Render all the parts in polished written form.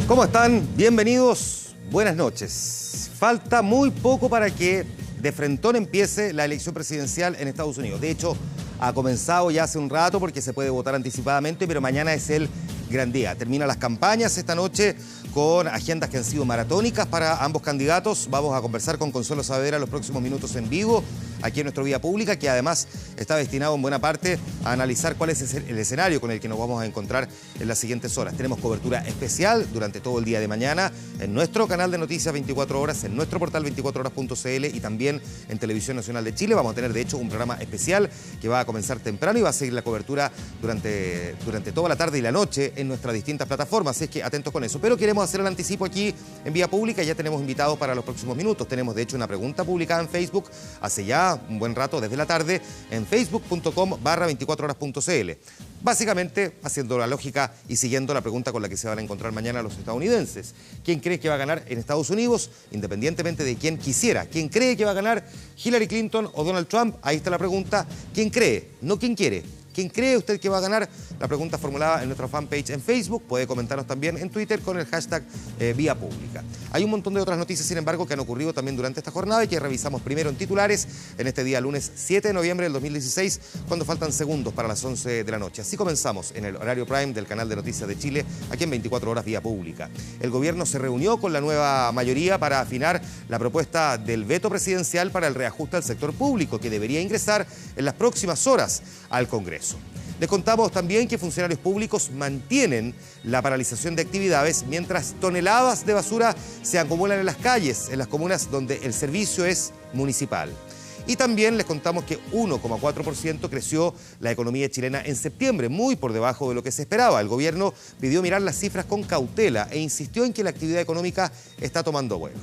¿Cómo están? Bienvenidos, buenas noches. Falta muy poco para que de frentón empiece la elección presidencial en Estados Unidos. De hecho, ha comenzado ya hace un rato porque se puede votar anticipadamente, pero mañana es el gran día. Terminan las campañas esta noche con agendas que han sido maratónicas para ambos candidatos. Vamos a conversar con Consuelo Saavedra los próximos minutos en vivo, aquí en nuestra vía pública, que además está destinado en buena parte a analizar cuál es el escenario con el que nos vamos a encontrar en las siguientes horas. Tenemos cobertura especial durante todo el día de mañana en nuestro canal de noticias 24 horas, en nuestro portal 24horas.cl y también en Televisión Nacional de Chile. Vamos a tener, de hecho, un programa especial que va a comenzar temprano y va a seguir la cobertura durante toda la tarde y la noche en nuestras distintas plataformas. Así es que atentos con eso. Pero queremos hacer el anticipo aquí en vía pública. Ya tenemos invitados para los próximos minutos. Tenemos, de hecho, una pregunta publicada en Facebook hace ya un buen rato, desde la tarde, en facebook.com/24horas.cl. Básicamente, haciendo la lógica y siguiendo la pregunta con la que se van a encontrar mañana los estadounidenses. ¿Quién cree que va a ganar en Estados Unidos, independientemente de quién quisiera? ¿Quién cree que va a ganar, Hillary Clinton o Donald Trump? Ahí está la pregunta. ¿Quién cree? No quién quiere. ¿Quién cree usted que va a ganar? La pregunta formulada en nuestra fanpage en Facebook. Puede comentarnos también en Twitter con el hashtag Vía Pública. Hay un montón de otras noticias, sin embargo, que han ocurrido también durante esta jornada y que revisamos primero en titulares en este día lunes 7 de noviembre del 2016, cuando faltan segundos para las 11 de la noche. Así comenzamos en el horario prime del canal de Noticias de Chile, aquí en 24 horas Vía Pública. El gobierno se reunió con la nueva mayoría para afinar la propuesta del veto presidencial para el reajuste al sector público, que debería ingresar en las próximas horas al Congreso. Les contamos también que funcionarios públicos mantienen la paralización de actividades mientras toneladas de basura se acumulan en las calles, en las comunas donde el servicio es municipal. Y también les contamos que 1,4% creció la economía chilena en septiembre, muy por debajo de lo que se esperaba. El gobierno pidió mirar las cifras con cautela e insistió en que la actividad económica está tomando vuelo.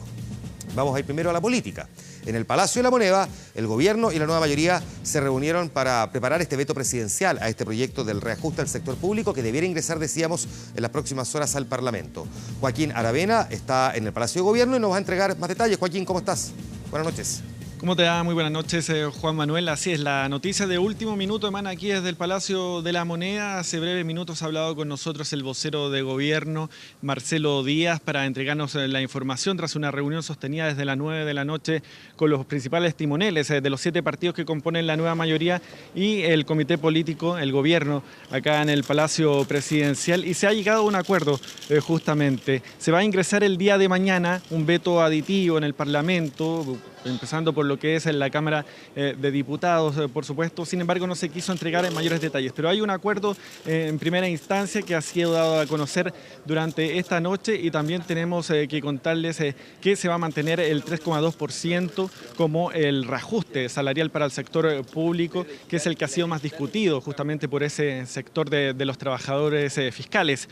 Vamos a ir primero a la política. En el Palacio de la Moneda, el gobierno y la nueva mayoría se reunieron para preparar este veto presidencial a este proyecto del reajuste al sector público que debiera ingresar, decíamos, en las próximas horas al Parlamento. Joaquín Aravena está en el Palacio de Gobierno y nos va a entregar más detalles. Joaquín, ¿cómo estás? Buenas noches. ¿Cómo te va? Muy buenas noches, Juan Manuel. Así es, la noticia de último minuto emana aquí desde el Palacio de la Moneda. Hace breves minutos ha hablado con nosotros el vocero de gobierno, Marcelo Díaz, para entregarnos la información tras una reunión sostenida desde las 9 de la noche con los principales timoneles de los 7 partidos que componen la nueva mayoría y el comité político, el gobierno, acá en el Palacio Presidencial. Y se ha llegado a un acuerdo, justamente. Se va a ingresar el día de mañana un veto aditivo en el Parlamento, empezando por lo que es en la Cámara de Diputados, por supuesto. Sin embargo, no se quiso entregar en mayores detalles. Pero hay un acuerdo en primera instancia que ha sido dado a conocer durante esta noche y también tenemos que contarles que se va a mantener el 3,2% como el reajuste salarial para el sector público, que es el que ha sido más discutido justamente por ese sector de los trabajadores fiscales.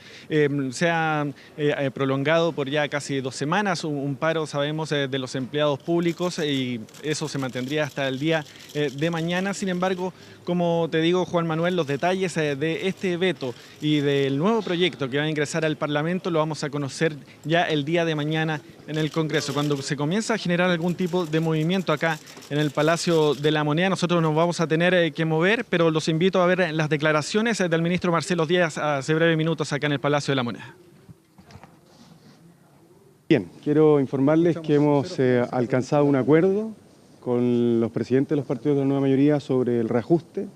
Se ha prolongado por ya casi 2 semanas un paro, sabemos, de los empleados públicos, y eso se mantendría hasta el día de mañana. Sin embargo, como te digo, Juan Manuel, los detalles de este veto y del nuevo proyecto que va a ingresar al Parlamento lo vamos a conocer ya el día de mañana en el Congreso. Cuando se comienza a generar algún tipo de movimiento acá en el Palacio de la Moneda, nosotros nos vamos a tener que mover, pero los invito a ver las declaraciones del ministro Marcelo Díaz hace breves minutos acá en el Palacio de la Moneda. Bien, quiero informarles que hemos alcanzado un acuerdo con los presidentes de los partidos de la nueva mayoría sobre el reajuste.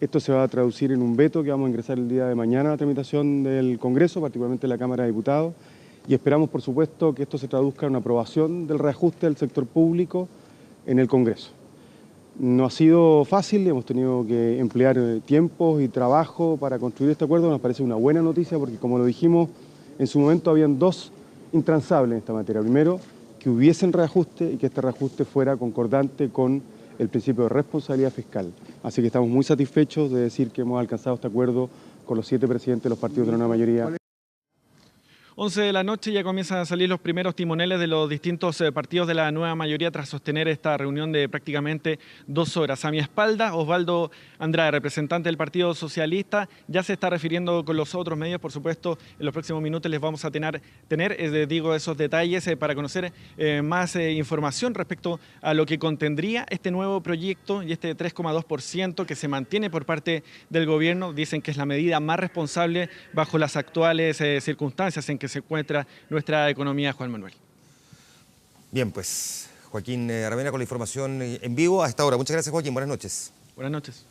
Esto se va a traducir en un veto que vamos a ingresar el día de mañana a la tramitación del Congreso, particularmente en la Cámara de Diputados, y esperamos, por supuesto, que esto se traduzca en una aprobación del reajuste del sector público en el Congreso. No ha sido fácil, hemos tenido que emplear tiempos y trabajo para construir este acuerdo. Nos parece una buena noticia porque, como lo dijimos, en su momento habían 2 intransables en esta materia. Primero, que hubiesen reajuste y que este reajuste fuera concordante con el principio de responsabilidad fiscal. Así que estamos muy satisfechos de decir que hemos alcanzado este acuerdo con los 7 presidentes de los partidos de la nueva mayoría. 11 de la noche ya comienzan a salir los primeros timoneles de los distintos partidos de la nueva mayoría tras sostener esta reunión de prácticamente 2 horas. A mi espalda, Osvaldo Andrade, representante del Partido Socialista, ya se está refiriendo con los otros medios. Por supuesto, en los próximos minutos les vamos a tener esos detalles para conocer más información respecto a lo que contendría este nuevo proyecto y este 3,2% que se mantiene por parte del gobierno. Dicen que es la medida más responsable bajo las actuales circunstancias en que que se encuentra nuestra economía, Juan Manuel. Bien, pues Joaquín Aravena con la información en vivo a esta hora. Muchas gracias, Joaquín. Buenas noches. Buenas noches.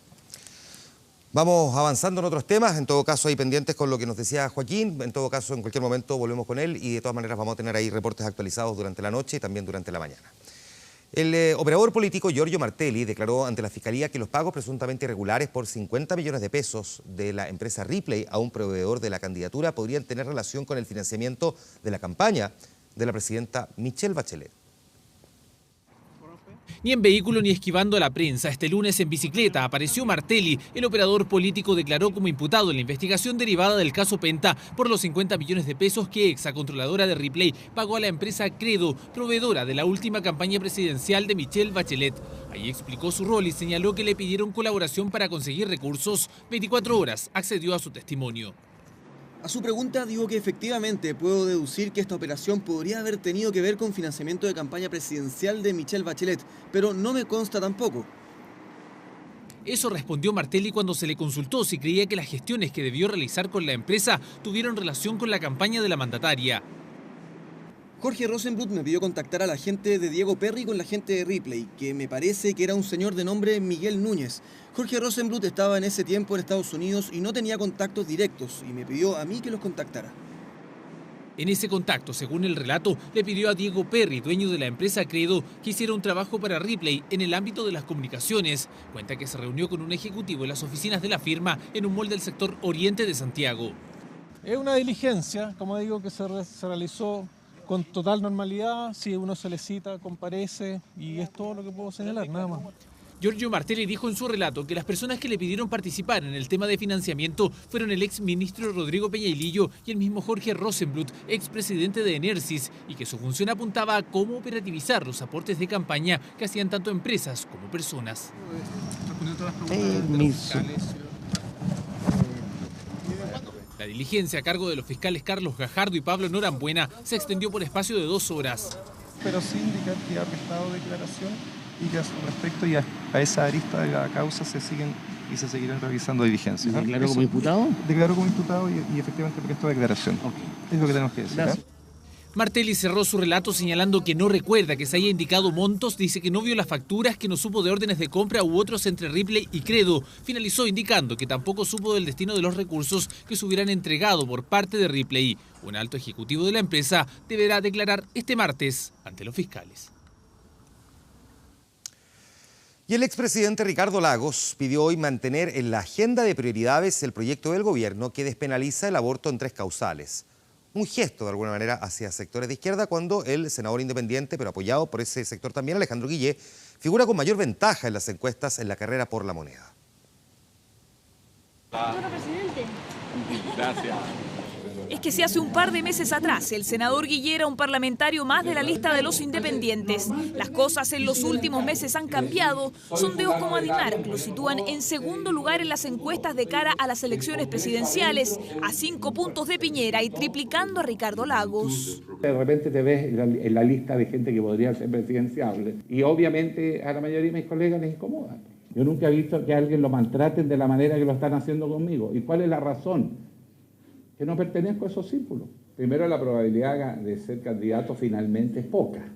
Vamos avanzando en otros temas, en todo caso hay pendientes con lo que nos decía Joaquín, en todo caso en cualquier momento volvemos con él y de todas maneras vamos a tener ahí reportes actualizados durante la noche y también durante la mañana. El operador político Giorgio Martelli declaró ante la Fiscalía que los pagos presuntamente irregulares por 50 millones de pesos de la empresa Ripley a un proveedor de la candidatura podrían tener relación con el financiamiento de la campaña de la presidenta Michelle Bachelet. Ni en vehículo ni esquivando a la prensa, este lunes en bicicleta apareció Martelli. El operador político declaró como imputado en la investigación derivada del caso Penta por los 50 millones de pesos que exacontroladora de Ripley pagó a la empresa Credo, proveedora de la última campaña presidencial de Michelle Bachelet. Ahí explicó su rol y señaló que le pidieron colaboración para conseguir recursos. 24 horas accedió a su testimonio. A su pregunta digo que efectivamente puedo deducir que esta operación podría haber tenido que ver con financiamiento de campaña presidencial de Michelle Bachelet, pero no me consta tampoco. Eso respondió Martelli cuando se le consultó si creía que las gestiones que debió realizar con la empresa tuvieron relación con la campaña de la mandataria. Jorge Rosenbluth me pidió contactar a la gente de Diego Perry con la gente de Ripley, que me parece que era un señor de nombre Miguel Núñez. Jorge Rosenbluth estaba en ese tiempo en Estados Unidos y no tenía contactos directos y me pidió a mí que los contactara. En ese contacto, según el relato, le pidió a Diego Perry, dueño de la empresa Credo, que hiciera un trabajo para Ripley en el ámbito de las comunicaciones. Cuenta que se reunió con un ejecutivo en las oficinas de la firma en un mall del sector oriente de Santiago. Es una diligencia, como digo, que se realizó con total normalidad. Si uno se le cita, comparece y es todo lo que puedo señalar, nada más. Giorgio Martelli dijo en su relato que las personas que le pidieron participar en el tema de financiamiento fueron el ex ministro Rodrigo Peñailillo y el mismo Jorge Rosenbluth, ex presidente de Enersis, y que su función apuntaba a cómo operativizar los aportes de campaña que hacían tanto empresas como personas. La diligencia a cargo de los fiscales Carlos Gajardo y Pablo Norambuena se extendió por espacio de 2 horas. Pero sí indicar que ha prestado declaración y que respecto y a esa arista de la causa se seguirán realizando diligencias. ¿Declaró como imputado? Declaró como imputado y efectivamente prestó declaración. Okay. Es lo que tenemos que decir. Martelli cerró su relato señalando que no recuerda que se haya indicado montos, dice que no vio las facturas, que no supo de órdenes de compra u otros entre Ripley y Credo. Finalizó indicando que tampoco supo del destino de los recursos que se hubieran entregado por parte de Ripley. Un alto ejecutivo de la empresa deberá declarar este martes ante los fiscales. Y el expresidente Ricardo Lagos pidió hoy mantener en la agenda de prioridades el proyecto del gobierno que despenaliza el aborto en 3 causales. Un gesto, de alguna manera, hacia sectores de izquierda cuando el senador independiente, pero apoyado por ese sector también, Alejandro Guillé, figura con mayor ventaja en las encuestas en la carrera por la moneda. Señor presidente. Gracias. Es que si hace un par de meses atrás el senador Guillé era un parlamentario más de la lista de los independientes, las cosas en los últimos meses han cambiado. Sondeos como Adimark lo sitúan en segundo lugar en las encuestas de cara a las elecciones presidenciales, a 5 puntos de Piñera y triplicando a Ricardo Lagos. De repente te ves en la lista de gente que podría ser presidenciable y obviamente a la mayoría de mis colegas les incomoda. Yo nunca he visto que a alguien lo maltraten de la manera que lo están haciendo conmigo. ¿Y cuál es la razón? Que no pertenezco a esos círculos. Primero, la probabilidad de ser candidato finalmente es poca,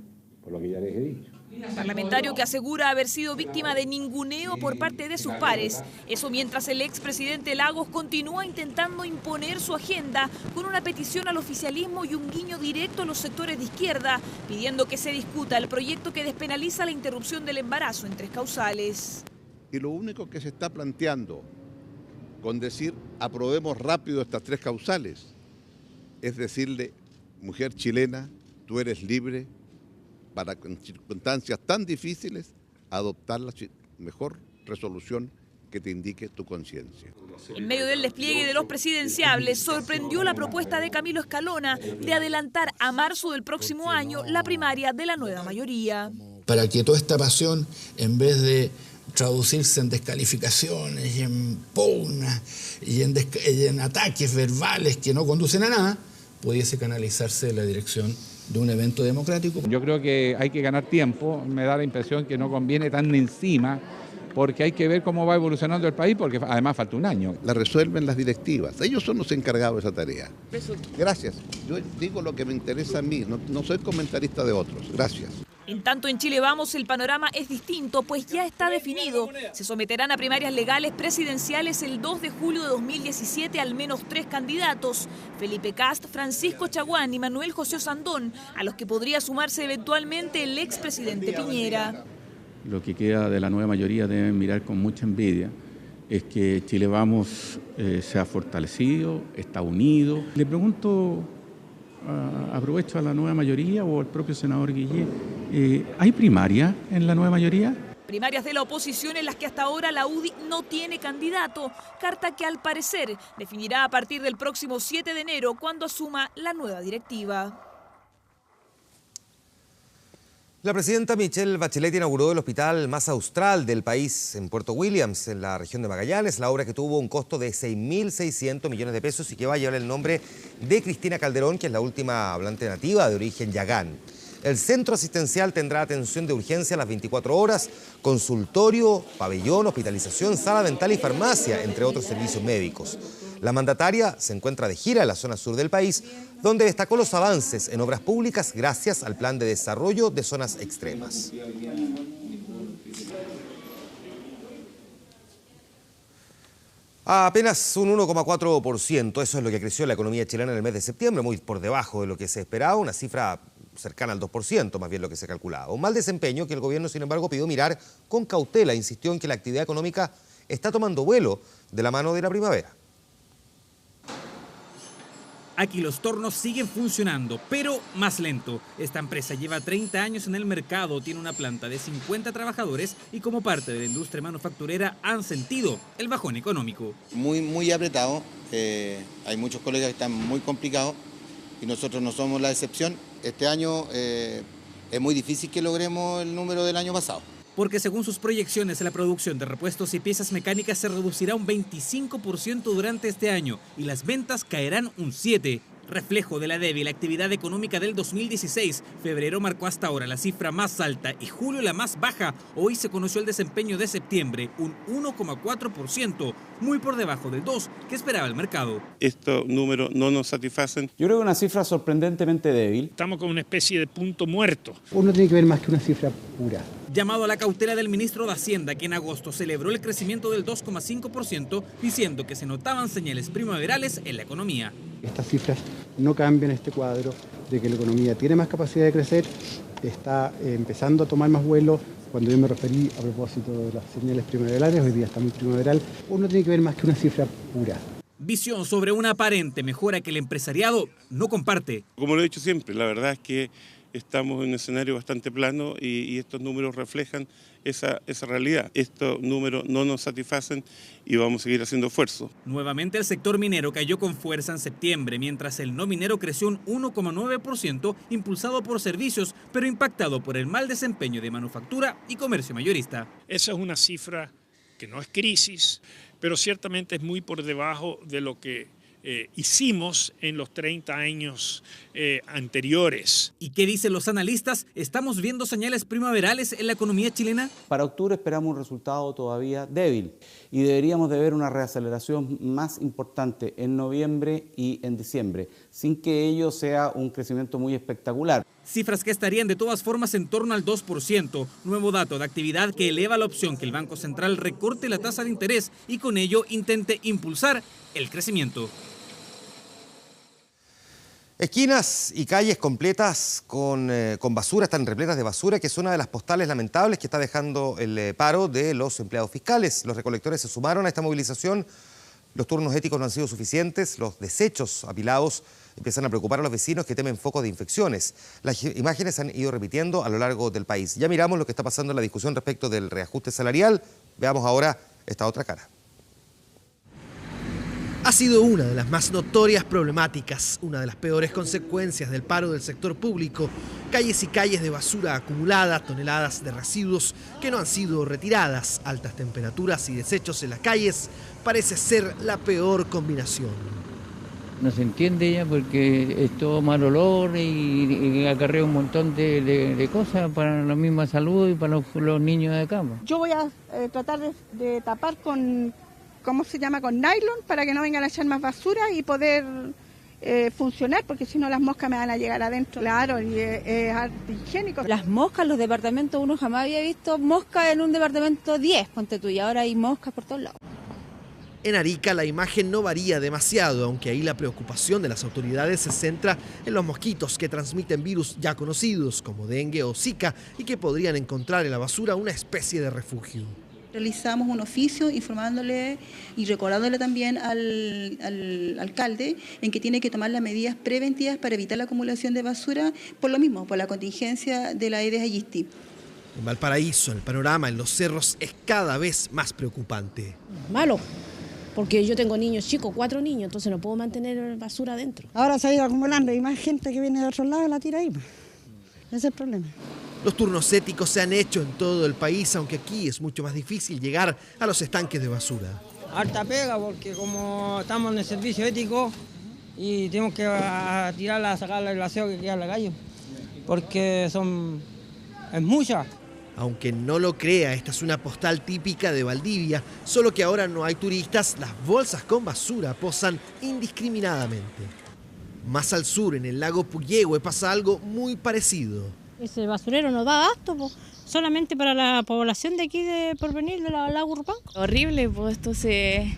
por lo que ya les he dicho. Parlamentario que asegura haber sido víctima de ninguneo por parte de sus pares. Eso mientras el expresidente Lagos continúa intentando imponer su agenda con una petición al oficialismo y un guiño directo a los sectores de izquierda, pidiendo que se discuta el proyecto que despenaliza la interrupción del embarazo en 3 causales. Y lo único que se está planteando con decir aprobemos rápido estas 3 causales, es decirle, mujer chilena, tú eres libre para en circunstancias tan difíciles adoptar la mejor resolución que te indique tu conciencia. En medio del despliegue de los presidenciables, sorprendió la propuesta de Camilo Escalona de adelantar a marzo del próximo año la primaria de la nueva mayoría. Para que toda esta pasión, en vez de traducirse en descalificaciones y en pugnas y en ataques verbales que no conducen a nada, pudiese canalizarse en la dirección de un evento democrático. Yo creo que hay que ganar tiempo, me da la impresión que no conviene tan encima porque hay que ver cómo va evolucionando el país, porque además falta un año. La resuelven las directivas, ellos son los encargados de esa tarea. Gracias, yo digo lo que me interesa a mí, no soy comentarista de otros, gracias. En tanto en Chile Vamos el panorama es distinto, pues ya está definido. Se someterán a primarias legales presidenciales el 2 de julio de 2017 al menos 3 candidatos: Felipe Kast, Francisco Chaguán y Manuel José Osandón, a los que podría sumarse eventualmente el expresidente Piñera. Lo que queda de la nueva mayoría deben mirar con mucha envidia es que Chile Vamos se ha fortalecido, está unido. Le pregunto, aprovecho a la nueva mayoría o al propio senador Guillé, ¿hay primaria en la nueva mayoría? Primarias de la oposición en las que hasta ahora la UDI no tiene candidato, carta que al parecer definirá a partir del próximo 7 de enero cuando asuma la nueva directiva. La presidenta Michelle Bachelet inauguró el hospital más austral del país en Puerto Williams, en la región de Magallanes, la obra que tuvo un costo de 6.600 millones de pesos y que va a llevar el nombre de Cristina Calderón, que es la última hablante nativa de origen yagán. El centro asistencial tendrá atención de urgencia a las 24 horas, consultorio, pabellón, hospitalización, sala dental y farmacia, entre otros servicios médicos. La mandataria se encuentra de gira en la zona sur del país, donde destacó los avances en obras públicas gracias al plan de desarrollo de zonas extremas. A apenas un 1,4%, eso es lo que creció la economía chilena en el mes de septiembre, muy por debajo de lo que se esperaba, una cifra cercana al 2%, más bien lo que se calculaba. Un mal desempeño que el gobierno, sin embargo, pidió mirar con cautela, insistió en que la actividad económica está tomando vuelo de la mano de la primavera. Aquí los tornos siguen funcionando, pero más lento. Esta empresa lleva 30 años en el mercado, tiene una planta de 50 trabajadores y como parte de la industria manufacturera han sentido el bajón económico. Muy apretado, hay muchos colegas que están muy complicados y nosotros no somos la excepción. Este año es muy difícil que logremos el número del año pasado. Porque según sus proyecciones, la producción de repuestos y piezas mecánicas se reducirá un 25% durante este año y las ventas caerán un 7%. Reflejo de la débil actividad económica del 2016, febrero marcó hasta ahora la cifra más alta y julio la más baja. Hoy se conoció el desempeño de septiembre, un 1,4%, muy por debajo del 2% que esperaba el mercado. Estos números no nos satisfacen. Yo creo que una cifra sorprendentemente débil. Estamos con una especie de punto muerto. Uno tiene que ver más que una cifra pura. Llamado a la cautela del ministro de Hacienda, que en agosto celebró el crecimiento del 2,5%, diciendo que se notaban señales primaverales en la economía. Estas cifras no cambian este cuadro de que la economía tiene más capacidad de crecer, está empezando a tomar más vuelo. Cuando yo me referí a propósito de las señales primaverales, hoy día está muy primaveral, uno tiene que ver más que una cifra pura. Visión sobre una aparente mejora que el empresariado no comparte. Como lo he dicho siempre, la verdad es que estamos en un escenario bastante plano y estos números reflejan esa realidad. Estos números no nos satisfacen y vamos a seguir haciendo esfuerzos. Nuevamente el sector minero cayó con fuerza en septiembre, mientras el no minero creció un 1,9%, impulsado por servicios, pero impactado por el mal desempeño de manufactura y comercio mayorista. Esa es una cifra que no es crisis, pero ciertamente es muy por debajo de lo que hicimos en los 30 años anteriores. ¿Y qué dicen los analistas? ¿Estamos viendo señales primaverales en la economía chilena? Para octubre esperamos un resultado todavía débil y deberíamos de ver una reaceleración más importante en noviembre y en diciembre, sin que ello sea un crecimiento muy espectacular. Cifras que estarían de todas formas en torno al 2%, nuevo dato de actividad que eleva la opción que el Banco Central recorte la tasa de interés y con ello intente impulsar el crecimiento. Esquinas y calles completas con basura, están repletas de basura, que es una de las postales lamentables que está dejando el paro de los empleados fiscales. Los recolectores se sumaron a esta movilización, los turnos éticos no han sido suficientes, los desechos apilados empiezan a preocupar a los vecinos que temen focos de infecciones. Las imágenes se han ido repitiendo a lo largo del país. Ya miramos lo que está pasando en la discusión respecto del reajuste salarial, veamos ahora esta otra cara. Ha sido una de las más notorias problemáticas, una de las peores consecuencias del paro del sector público. Calles y calles de basura acumulada, toneladas de residuos que no han sido retiradas, altas temperaturas y desechos en las calles, parece ser la peor combinación. No se entiende ya porque es todo mal olor y acarrea un montón de cosas para la misma salud y para los niños de acá. Yo voy a tratar de tapar con, ¿cómo se llama?, con nylon para que no vengan a echar más basura y poder funcionar, porque si no las moscas me van a llegar adentro. Claro, y es antihigiénico. Las moscas, los departamentos, uno jamás había visto moscas en un departamento 10, ponte tú, y ahora hay moscas por todos lados. En Arica la imagen no varía demasiado, aunque ahí la preocupación de las autoridades se centra en los mosquitos que transmiten virus ya conocidos como dengue o zika y que podrían encontrar en la basura una especie de refugio. Realizamos un oficio informándole y recordándole también al alcalde en que tiene que tomar las medidas preventivas para evitar la acumulación de basura, por lo mismo, por la contingencia de la Aedes aegypti. En Valparaíso, el panorama en los cerros es cada vez más preocupante. Malo, porque yo tengo niños chicos, 4 niños, entonces no puedo mantener basura adentro. Ahora se ha ido acumulando y más gente que viene de otros lados la tira ahí. Ese es el problema. Los turnos éticos se han hecho en todo el país, aunque aquí es mucho más difícil llegar a los estanques de basura. Harta pega, porque como estamos en el servicio ético y tenemos que tirarla, sacarla el aseo que queda en la calle, porque es mucha. Aunque no lo crea, esta es una postal típica de Valdivia, solo que ahora no hay turistas, las bolsas con basura posan indiscriminadamente. Más al sur, en el lago Puyehue, pasa algo muy parecido. Ese basurero no da abasto, solamente para la población de aquí de Porvenir, del lago Urpanco. Horrible, pues esto se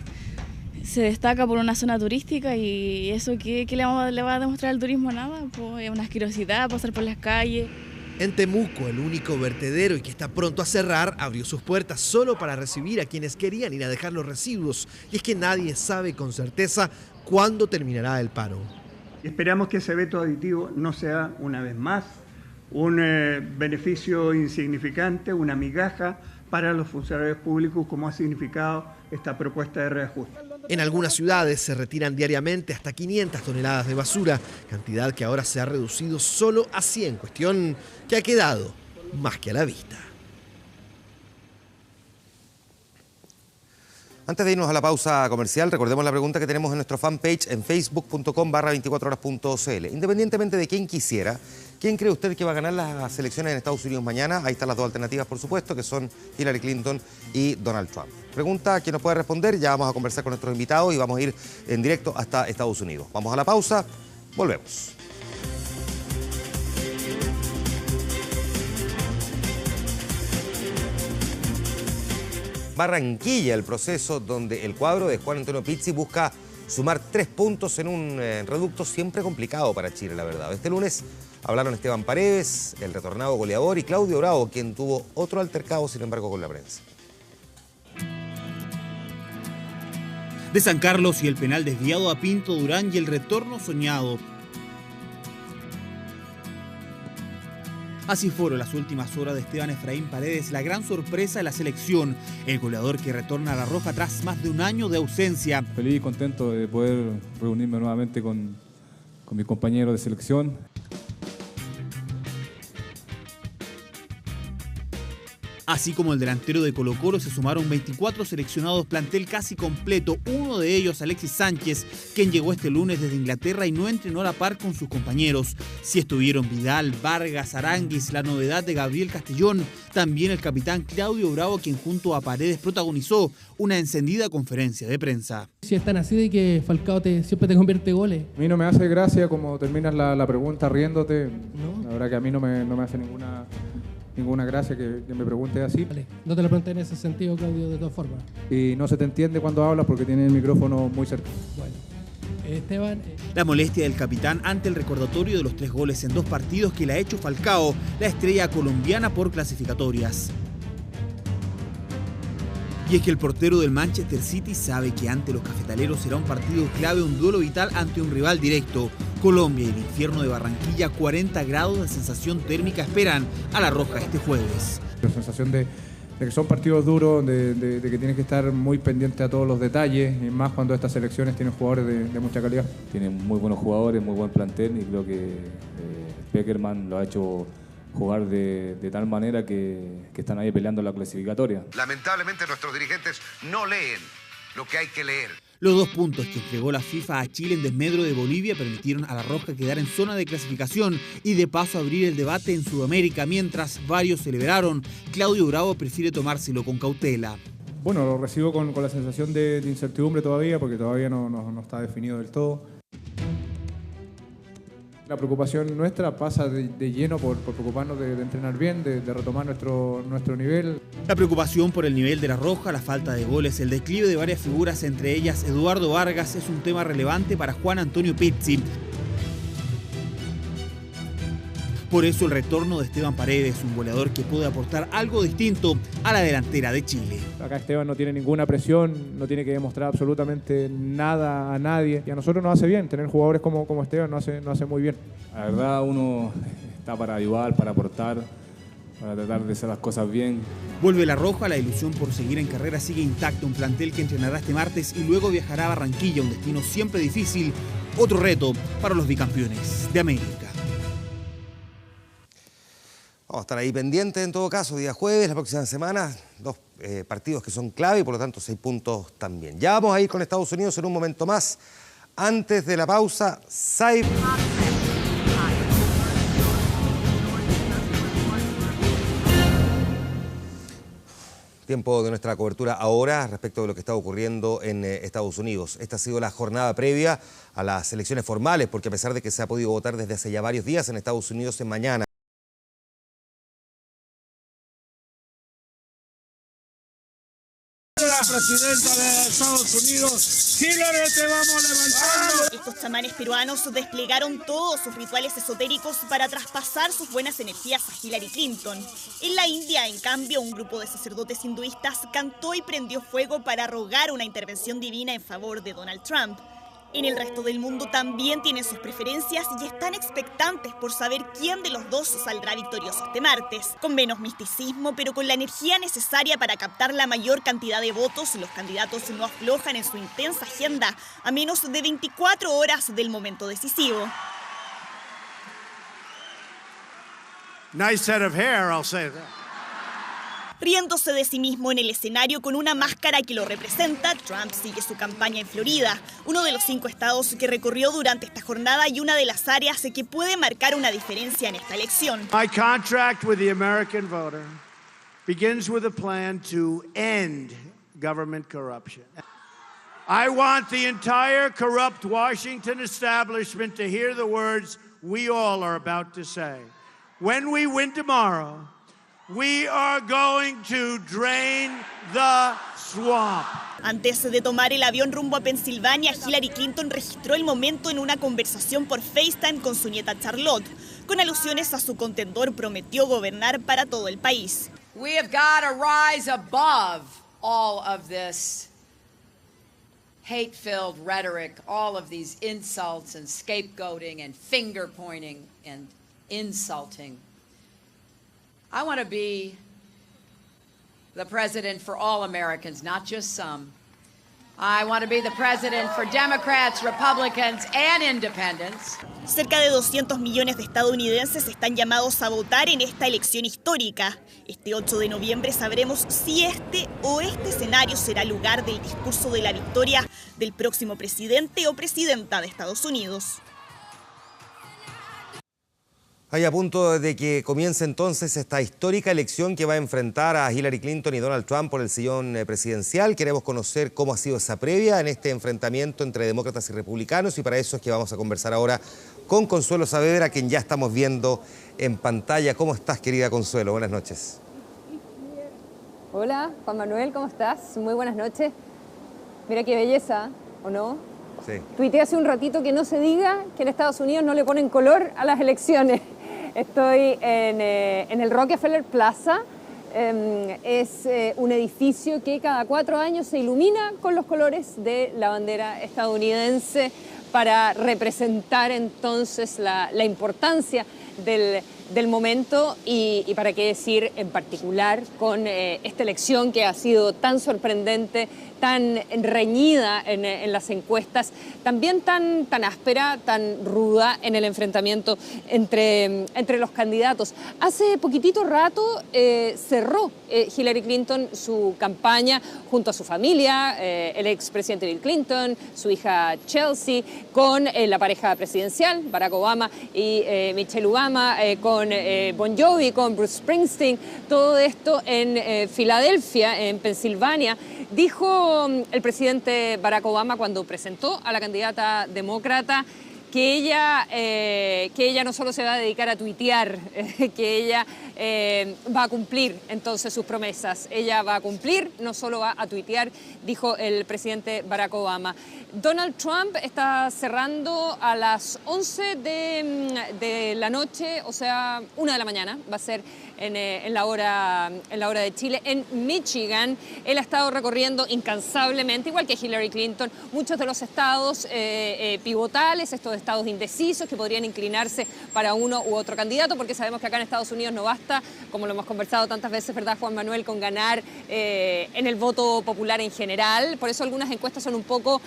destaca por una zona turística y eso ¿qué le va a demostrar al turismo? Nada, pues es una asquerosidad pasar por las calles. En Temuco, el único vertedero y que está pronto a cerrar, abrió sus puertas solo para recibir a quienes querían ir a dejar los residuos. Y es que nadie sabe con certeza cuándo terminará el paro. Esperamos que ese veto aditivo no sea, una vez más, un beneficio insignificante, una migaja para los funcionarios públicos, como ha significado esta propuesta de reajuste. En algunas ciudades se retiran diariamente hasta 500 toneladas de basura, cantidad que ahora se ha reducido solo a 100, cuestión que ha quedado más que a la vista. Antes de irnos a la pausa comercial, recordemos la pregunta que tenemos en nuestro fanpage en facebook.com/24horas.cl. Independientemente de quién quisiera, ¿quién cree usted que va a ganar las elecciones en Estados Unidos mañana? Ahí están las dos alternativas, por supuesto, que son Hillary Clinton y Donald Trump. Pregunta que nos puede responder, ya vamos a conversar con nuestros invitados y vamos a ir en directo hasta Estados Unidos. Vamos a la pausa, volvemos. Barranquilla, el proceso donde el cuadro de Juan Antonio Pizzi busca sumar 3 puntos en un reducto siempre complicado para Chile, la verdad. Este lunes hablaron Esteban Paredes, el retornado goleador, y Claudio Bravo, quien tuvo otro altercado, sin embargo, con la prensa. De San Carlos y el penal desviado a Pinto Durán y el retorno soñado. Así fueron las últimas horas de Esteban Efraín Paredes, la gran sorpresa de la selección. El goleador que retorna a La Roja tras más de un año de ausencia. Feliz y contento de poder reunirme nuevamente con mis compañeros de selección. Así como el delantero de Colo-Colo, se sumaron 24 seleccionados, plantel casi completo, uno de ellos Alexis Sánchez, quien llegó este lunes desde Inglaterra y no entrenó a la par con sus compañeros. Sí estuvieron Vidal, Vargas, Aranguis, la novedad de Gabriel Castellón, también el capitán Claudio Bravo, quien junto a Paredes protagonizó una encendida conferencia de prensa. Si es tan así de que Falcao siempre te convierte goles. A mí no me hace gracia como terminas la pregunta riéndote. ¿No? La verdad que a mí no me hace ninguna gracia que me preguntes así. Vale. No te lo pregunté en ese sentido, Claudio, de todas formas. Y no se te entiende cuando hablas porque tienes el micrófono muy cerca. Bueno, Esteban... La molestia del capitán ante el recordatorio de los 3 goles en 2 partidos que le ha hecho Falcao, la estrella colombiana por clasificatorias. Y es que el portero del Manchester City sabe que ante los cafetaleros será un partido clave, un duelo vital ante un rival directo. Colombia y el infierno de Barranquilla, 40 grados de sensación térmica esperan a La Roja este jueves. La sensación de que son partidos duros, de que tienes que estar muy pendiente a todos los detalles, y más cuando estas selecciones tienen jugadores de mucha calidad. Tienen muy buenos jugadores, muy buen plantel, y creo que Peckerman lo ha hecho jugar de tal manera que están ahí peleando la clasificatoria. Lamentablemente nuestros dirigentes no leen lo que hay que leer. Los 2 puntos que entregó la FIFA a Chile en desmedro de Bolivia permitieron a La Roja quedar en zona de clasificación y de paso abrir el debate en Sudamérica. Mientras varios celebraron, Claudio Bravo prefiere tomárselo con cautela. Bueno, lo recibo con la sensación de incertidumbre todavía, porque todavía no está definido del todo. La preocupación nuestra pasa de lleno por preocuparnos de entrenar bien, de retomar nuestro nivel. La preocupación por el nivel de La Roja, la falta de goles, el declive de varias figuras, entre ellas Eduardo Vargas, es un tema relevante para Juan Antonio Pizzi. Por eso el retorno de Esteban Paredes, un goleador que puede aportar algo distinto a la delantera de Chile. Acá Esteban no tiene ninguna presión, no tiene que demostrar absolutamente nada a nadie. Y a nosotros nos hace bien, tener jugadores como Esteban nos hace muy bien. La verdad uno está para ayudar, para aportar, para tratar de hacer las cosas bien. Vuelve La Roja, la ilusión por seguir en carrera sigue intacta. Un plantel que entrenará este martes y luego viajará a Barranquilla, un destino siempre difícil. Otro reto para los bicampeones de América. Vamos a estar ahí pendientes en todo caso, día jueves, la próxima semana, 2 partidos que son clave y por lo tanto 6 puntos también. Ya vamos a ir con Estados Unidos en un momento más. Antes de la pausa, tiempo de nuestra cobertura ahora respecto de lo que está ocurriendo en Estados Unidos. Esta ha sido la jornada previa a las elecciones formales, porque a pesar de que se ha podido votar desde hace ya varios días en Estados Unidos, en mañana. La presidenta de Estados Unidos, Hillary, te vamos levantando. Estos chamanes peruanos desplegaron todos sus rituales esotéricos para traspasar sus buenas energías a Hillary Clinton. En la India, en cambio, un grupo de sacerdotes hinduistas cantó y prendió fuego para rogar una intervención divina en favor de Donald Trump. En el resto del mundo también tienen sus preferencias y están expectantes por saber quién de los dos saldrá victorioso este martes. Con menos misticismo, pero con la energía necesaria para captar la mayor cantidad de votos, los candidatos no aflojan en su intensa agenda a menos de 24 horas del momento decisivo. Nice set of hair, I'll say that. Riéndose de sí mismo en el escenario con una máscara que lo representa, Trump sigue su campaña en Florida, uno de los 5 estados que recorrió durante esta jornada y una de las áreas que puede marcar una diferencia en esta elección. My contract with the American voter begins with a plan to end government corruption. I want the entire corrupt Washington establishment to hear the words we all are about to say. When we win tomorrow, we are going to drain the swamp. Antes de tomar el avión rumbo a Pensilvania, Hillary Clinton registró el momento en una conversación por FaceTime con su nieta Charlotte. Con alusiones a su contendor, prometió gobernar para todo el país. We have got to rise above all of this hate-filled rhetoric, all of these insults and scapegoating and finger-pointing and insulting. I want to be the president for all Americans, not just some. I want to be the president for Democrats, Republicans, and independents. Cerca de 200 millones de estadounidenses están llamados a votar en esta elección histórica. Este 8 de noviembre sabremos si este o este escenario será lugar del discurso de la victoria del próximo presidente o presidenta de Estados Unidos. Hay a punto de que comience entonces esta histórica elección que va a enfrentar a Hillary Clinton y Donald Trump por el sillón presidencial. Queremos conocer cómo ha sido esa previa en este enfrentamiento entre demócratas y republicanos y para eso es que vamos a conversar ahora con Consuelo Saavedra, a quien ya estamos viendo en pantalla. ¿Cómo estás, querida Consuelo? Buenas noches. Hola, Juan Manuel, ¿cómo estás? Muy buenas noches. Mira qué belleza, ¿o no? Sí. Tuiteé hace un ratito que no se diga que en Estados Unidos no le ponen color a las elecciones. Estoy en el Rockefeller Plaza. Es un edificio que cada 4 años se ilumina con los colores de la bandera estadounidense para representar entonces la importancia del momento y para qué decir en particular con esta elección que ha sido tan sorprendente, tan reñida en las encuestas, también tan áspera, tan ruda en el enfrentamiento entre los candidatos. Hace poquitito rato cerró Hillary Clinton su campaña junto a su familia, el expresidente Bill Clinton, su hija Chelsea, con la pareja presidencial, Barack Obama y Michelle Obama, con Bon Jovi, con Bruce Springsteen, todo esto en Filadelfia, en Pensilvania. Dijo el presidente Barack Obama cuando presentó a la candidata demócrata que ella no solo se va a dedicar a tuitear, que ella va a cumplir entonces sus promesas. Ella va a cumplir, no solo va a tuitear, dijo el presidente Barack Obama. Donald Trump está cerrando a las 11 de la noche, o sea, 1 de la mañana, va a ser en la hora de Chile, en Michigan. Él ha estado recorriendo incansablemente, igual que Hillary Clinton, muchos de los estados pivotales, estos estados indecisos que podrían inclinarse para uno u otro candidato, porque sabemos que acá en Estados Unidos no basta, como lo hemos conversado tantas veces, ¿verdad, Juan Manuel?, con ganar en el voto popular en general. Por eso algunas encuestas son un poco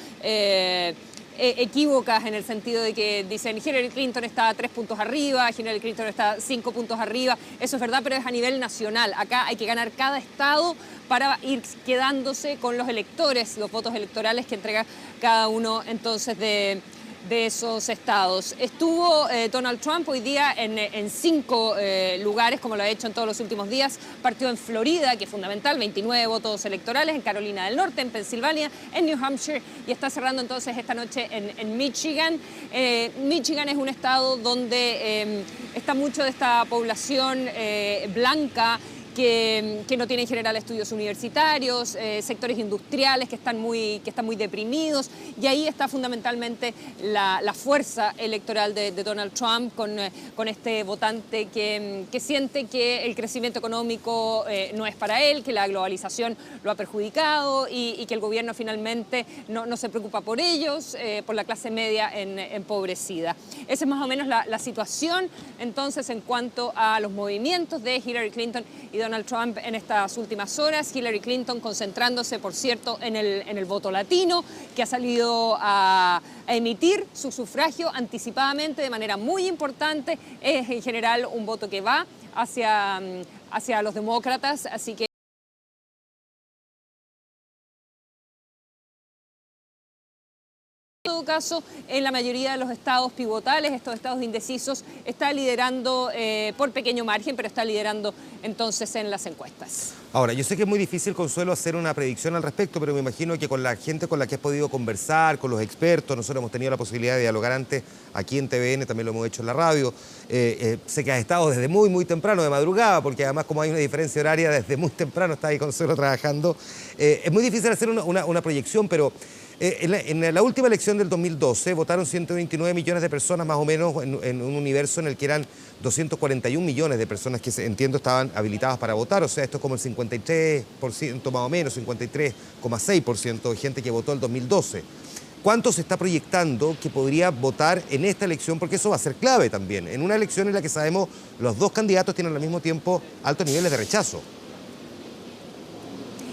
equívocas en el sentido de que dicen Hillary Clinton está 3 puntos arriba, Hillary Clinton está 5 puntos arriba. Eso es verdad, pero es a nivel nacional. Acá hay que ganar cada estado para ir quedándose con los electores, los votos electorales que entrega cada uno entonces de esos estados. Estuvo Donald Trump hoy día en 5 lugares, como lo ha hecho en todos los últimos días. Partió en Florida, que es fundamental, 29 votos electorales, en Carolina del Norte, en Pensilvania, en New Hampshire, y está cerrando entonces esta noche en Michigan. Michigan es un estado donde está mucho de esta población blanca, que no tiene en general estudios universitarios, sectores industriales que están muy deprimidos, y ahí está fundamentalmente la fuerza electoral de Donald Trump con este votante que siente que el crecimiento económico no es para él, que la globalización lo ha perjudicado y que el gobierno finalmente no se preocupa por ellos, por la clase media empobrecida. Esa es más o menos la situación entonces en cuanto a los movimientos de Hillary Clinton y Donald Trump en estas últimas horas. Hillary Clinton concentrándose, por cierto, en el voto latino, que ha salido a emitir su sufragio anticipadamente de manera muy importante. Es en general un voto que va hacia los demócratas, así que en todo caso, en la mayoría de los estados pivotales, estos estados indecisos, está liderando por pequeño margen, pero está liderando entonces en las encuestas. Ahora, yo sé que es muy difícil, Consuelo, hacer una predicción al respecto, pero me imagino que con la gente con la que has podido conversar, con los expertos, nosotros hemos tenido la posibilidad de dialogar antes aquí en TVN, también lo hemos hecho en la radio. Sé que has estado desde muy temprano, de madrugada, porque además como hay una diferencia horaria, desde muy temprano está ahí Consuelo trabajando. Es muy difícil hacer una proyección, pero en la última elección del 2012 votaron 129 millones de personas más o menos en un universo en el que eran 241 millones de personas que entiendo estaban habilitadas para votar, o sea, esto es como el 53% más o menos, 53,6% de gente que votó el 2012. ¿Cuánto se está proyectando que podría votar en esta elección? Porque eso va a ser clave también, en una elección en la que sabemos los dos candidatos tienen al mismo tiempo altos niveles de rechazo.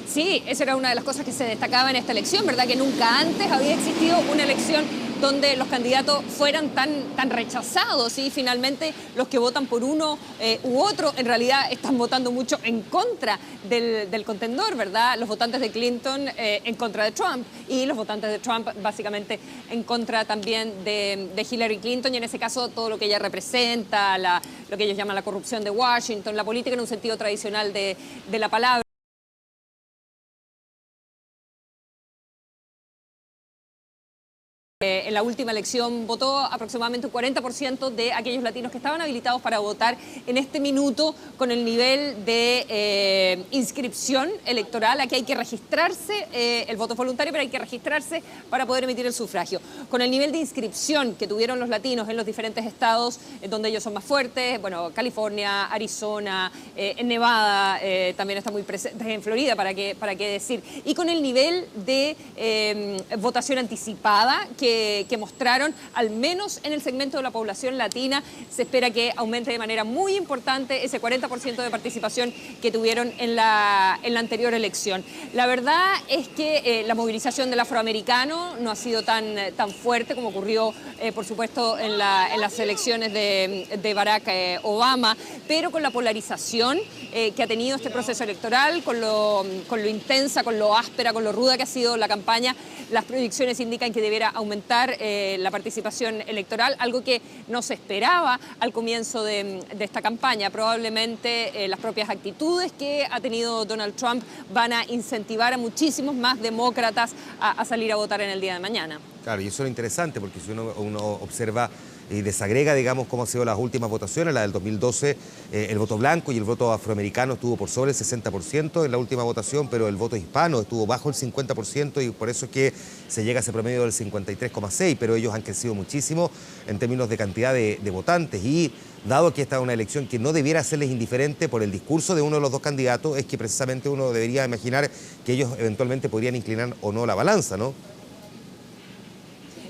Sí, esa era una de las cosas que se destacaba en esta elección, ¿verdad? Que nunca antes había existido una elección donde los candidatos fueran tan rechazados, y finalmente los que votan por uno u otro en realidad están votando mucho en contra del contendor, ¿verdad? Los votantes de Clinton en contra de Trump, y los votantes de Trump básicamente en contra también de Hillary Clinton, y en ese caso todo lo que ella representa, lo que ellos llaman la corrupción de Washington, la política en un sentido tradicional de la palabra. En la última elección votó aproximadamente un 40% de aquellos latinos que estaban habilitados para votar en este minuto con el nivel de inscripción electoral. Aquí hay que registrarse, el voto es voluntario, pero hay que registrarse para poder emitir el sufragio. Con el nivel de inscripción que tuvieron los latinos en los diferentes estados donde ellos son más fuertes, bueno, California, Arizona, en Nevada, también está muy presente, en Florida, para qué decir. Y con el nivel de votación anticipada que que mostraron, al menos en el segmento de la población latina, se espera que aumente de manera muy importante ese 40% de participación que tuvieron en la anterior elección. La verdad es que la movilización del afroamericano no ha sido tan fuerte como ocurrió, por supuesto, en las elecciones de Barack Obama, pero con la polarización que ha tenido este proceso electoral, con lo intensa, con lo áspera, con lo ruda que ha sido la campaña, las proyecciones indican que debiera aumentar la participación electoral, algo que no se esperaba al comienzo de esta campaña. Probablemente las propias actitudes que ha tenido Donald Trump van a incentivar a muchísimos más demócratas a salir a votar en el día de mañana. Claro, y eso es lo interesante, porque si uno observa y desagrega, digamos, cómo han sido las últimas votaciones, la del 2012, el voto blanco y el voto afroamericano estuvo por sobre el 60% en la última votación, pero el voto hispano estuvo bajo el 50% y por eso es que se llega a ese promedio del 53,6%, pero ellos han crecido muchísimo en términos de cantidad de votantes y dado que esta es una elección que no debiera hacerles indiferente por el discurso de uno de los dos candidatos, es que precisamente uno debería imaginar que ellos eventualmente podrían inclinar o no la balanza, ¿no?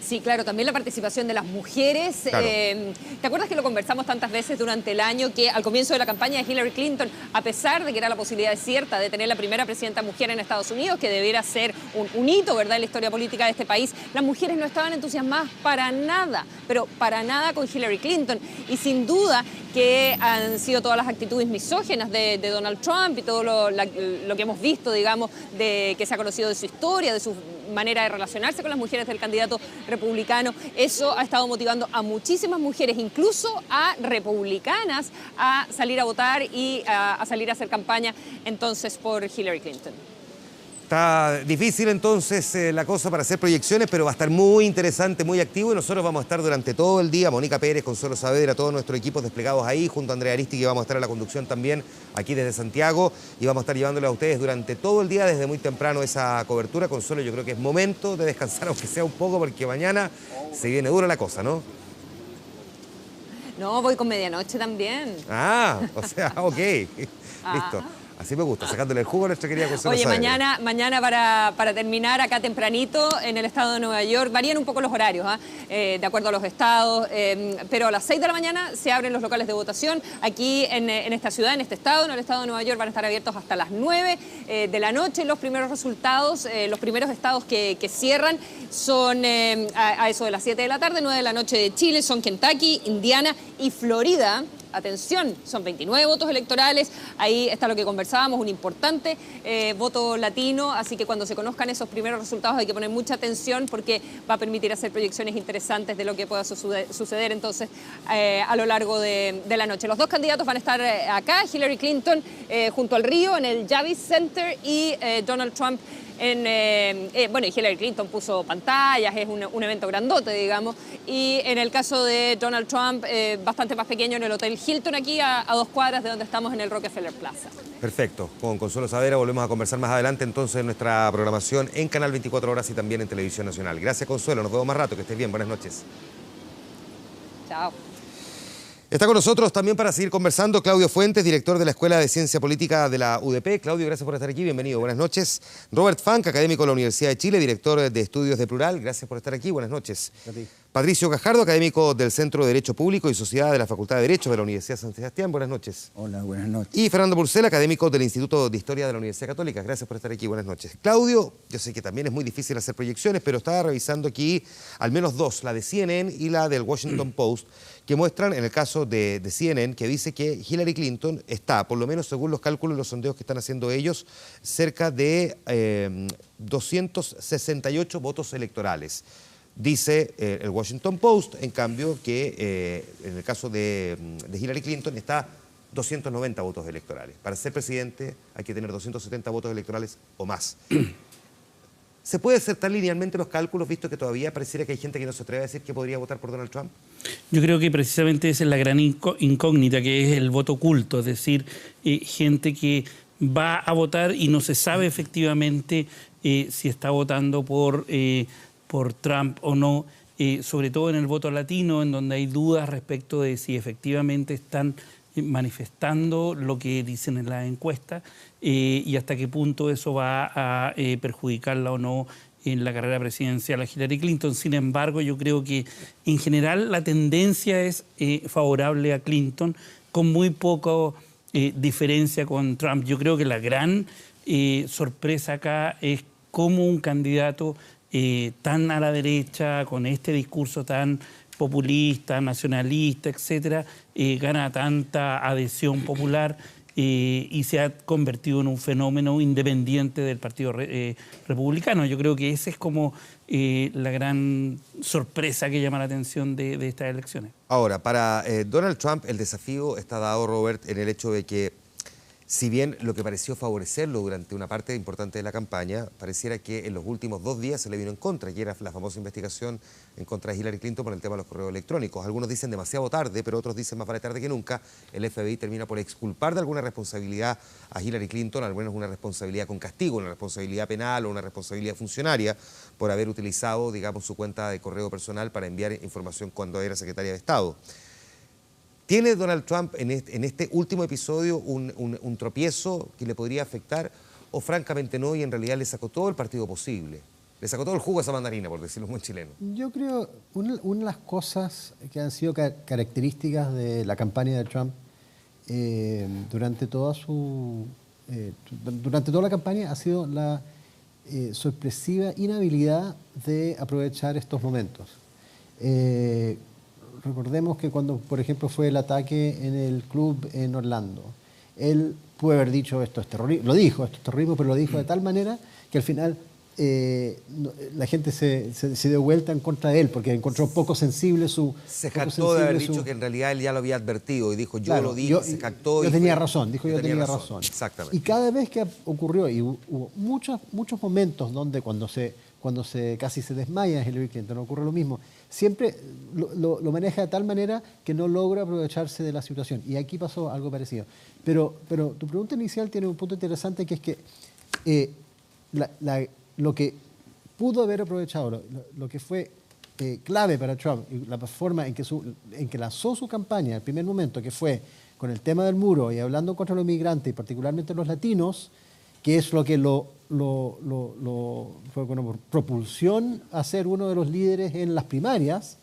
Sí, claro, también la participación de las mujeres. Claro. ¿Te acuerdas que lo conversamos tantas veces durante el año que al comienzo de la campaña de Hillary Clinton, a pesar de que era la posibilidad cierta de tener la primera presidenta mujer en Estados Unidos, que debiera ser un hito, ¿verdad?, en la historia política de este país, las mujeres no estaban entusiasmadas para nada, pero para nada con Hillary Clinton. Y sin duda que han sido todas las actitudes misóginas de Donald Trump y todo lo que hemos visto, digamos, de que se ha conocido de su historia, de su manera de relacionarse con las mujeres del candidato republicano. Eso ha estado motivando a muchísimas mujeres, incluso a republicanas, a salir a votar y a salir a hacer campaña entonces por Hillary Clinton. Está difícil entonces la cosa para hacer proyecciones, pero va a estar muy interesante, muy activo y nosotros vamos a estar durante todo el día, Mónica Pérez, Consuelo Saavedra, todos nuestros equipos desplegados ahí, junto a Andrea Aristi, que vamos a estar en la conducción también aquí desde Santiago y vamos a estar llevándoles a ustedes durante todo el día, desde muy temprano, esa cobertura. Consuelo, yo creo que es momento de descansar, aunque sea un poco, porque mañana se viene dura la cosa, ¿no? No, voy con medianoche también. Ah, o sea, ok, listo. Así me gusta, sacándole el jugo a nuestra querida Consuelo Oye, Saavedra. mañana para terminar acá tempranito en el estado de Nueva York, varían un poco los horarios, de acuerdo a los estados, pero a las 6 de la mañana se abren los locales de votación. Aquí en esta ciudad, en este estado, en el estado de Nueva York, van a estar abiertos hasta las 9 de la noche. Los primeros resultados, los primeros estados que cierran son a eso de las 7 de la tarde, 9 de la noche de Chile, son Kentucky, Indiana y Florida. Atención, son 29 votos electorales, ahí está lo que conversábamos, un importante voto latino, así que cuando se conozcan esos primeros resultados hay que poner mucha atención porque va a permitir hacer proyecciones interesantes de lo que pueda suceder entonces a lo largo de la noche. Los dos candidatos van a estar acá, Hillary Clinton junto al río en el Javits Center y Donald Trump bueno, Hillary Clinton puso pantallas, es un evento grandote, digamos, y en el caso de Donald Trump, bastante más pequeño en el Hotel Hilton, aquí a 2 cuadras de donde estamos en el Rockefeller Plaza. Perfecto, con Consuelo Saavedra volvemos a conversar más adelante entonces en nuestra programación en Canal 24 Horas y también en Televisión Nacional. Gracias, Consuelo, nos vemos más rato, que estés bien, buenas noches. Chao. Está con nosotros también para seguir conversando Claudio Fuentes, director de la Escuela de Ciencia Política de la UDP. Claudio, gracias por estar aquí, bienvenido, buenas noches. Robert Funk, académico de la Universidad de Chile, director de Estudios de Plural, gracias por estar aquí, buenas noches. Patricio Gajardo, académico del Centro de Derecho Público y Sociedad de la Facultad de Derecho de la Universidad de San Sebastián, buenas noches. Hola, buenas noches. Y Fernando Purcell, académico del Instituto de Historia de la Universidad Católica, gracias por estar aquí, buenas noches. Claudio, yo sé que también es muy difícil hacer proyecciones, pero estaba revisando aquí al menos dos, la de CNN y la del Washington Post, que muestran, en el caso de CNN, que dice que Hillary Clinton está, por lo menos según los cálculos y los sondeos que están haciendo ellos, cerca de 268 votos electorales. Dice el Washington Post, en cambio, que en el caso de Hillary Clinton está 290 votos electorales. Para ser presidente hay que tener 270 votos electorales o más. ¿Se puede acertar linealmente los cálculos, visto que todavía pareciera que hay gente que no se atreve a decir que podría votar por Donald Trump? Yo creo que precisamente esa es la gran incógnita, que es el voto oculto, es decir, gente que va a votar y no se sabe efectivamente si está votando por Trump o no, sobre todo en el voto latino, en donde hay dudas respecto de si efectivamente están manifestando lo que dicen en la encuesta y hasta qué punto eso va a perjudicarla o no en la carrera presidencial a Hillary Clinton. Sin embargo, yo creo que en general la tendencia es favorable a Clinton, con muy poca diferencia con Trump. Yo creo que la gran sorpresa acá es cómo un candidato tan a la derecha, con este discurso tan populista, nacionalista, etcétera, gana tanta adhesión popular y se ha convertido en un fenómeno independiente del Partido Republicano. Yo creo que esa es como la gran sorpresa que llama la atención de estas elecciones. Ahora, para Donald Trump el desafío está dado, Robert, en el hecho de que si bien lo que pareció favorecerlo durante una parte importante de la campaña, pareciera que en los últimos 2 días se le vino en contra, y era la famosa investigación en contra de Hillary Clinton por el tema de los correos electrónicos. Algunos dicen demasiado tarde, pero otros dicen más vale tarde que nunca. El FBI termina por exculpar de alguna responsabilidad a Hillary Clinton, al menos una responsabilidad con castigo, una responsabilidad penal o una responsabilidad funcionaria, por haber utilizado, digamos, su cuenta de correo personal para enviar información cuando era secretaria de Estado. ¿Tiene Donald Trump en este último episodio un tropiezo que le podría afectar o francamente no, y en realidad le sacó todo el partido posible? Le sacó todo el jugo a esa mandarina, por decirlo muy chileno. Yo creo una de las cosas que han sido características de la campaña de Trump durante toda la campaña ha sido la sorpresiva inhabilidad de aprovechar estos momentos. Recordemos que cuando, por ejemplo, fue el ataque en el club en Orlando, él pudo haber dicho esto es terrorismo, lo dijo, esto es terrorismo, pero lo dijo de tal manera que al final la gente se dio vuelta en contra de él, porque encontró poco sensible su... Se jactó de haber dicho que en realidad él ya lo había advertido y dijo, yo lo dije, se jactó. Yo tenía razón, dijo yo tenía razón. Exactamente. Y cada vez que ocurrió, y hubo muchos momentos donde cuando casi se desmaya Hillary Clinton, ocurre lo mismo, siempre lo maneja de tal manera que no logra aprovecharse de la situación. Y aquí pasó algo parecido. Pero tu pregunta inicial tiene un punto interesante, que es que lo que pudo haber aprovechado, lo que fue clave para Trump, y la forma en que lanzó su campaña, el primer momento, que fue con el tema del muro y hablando contra los migrantes, y particularmente los latinos, que es lo que fue con propulsión a ser uno de los líderes en las primarias,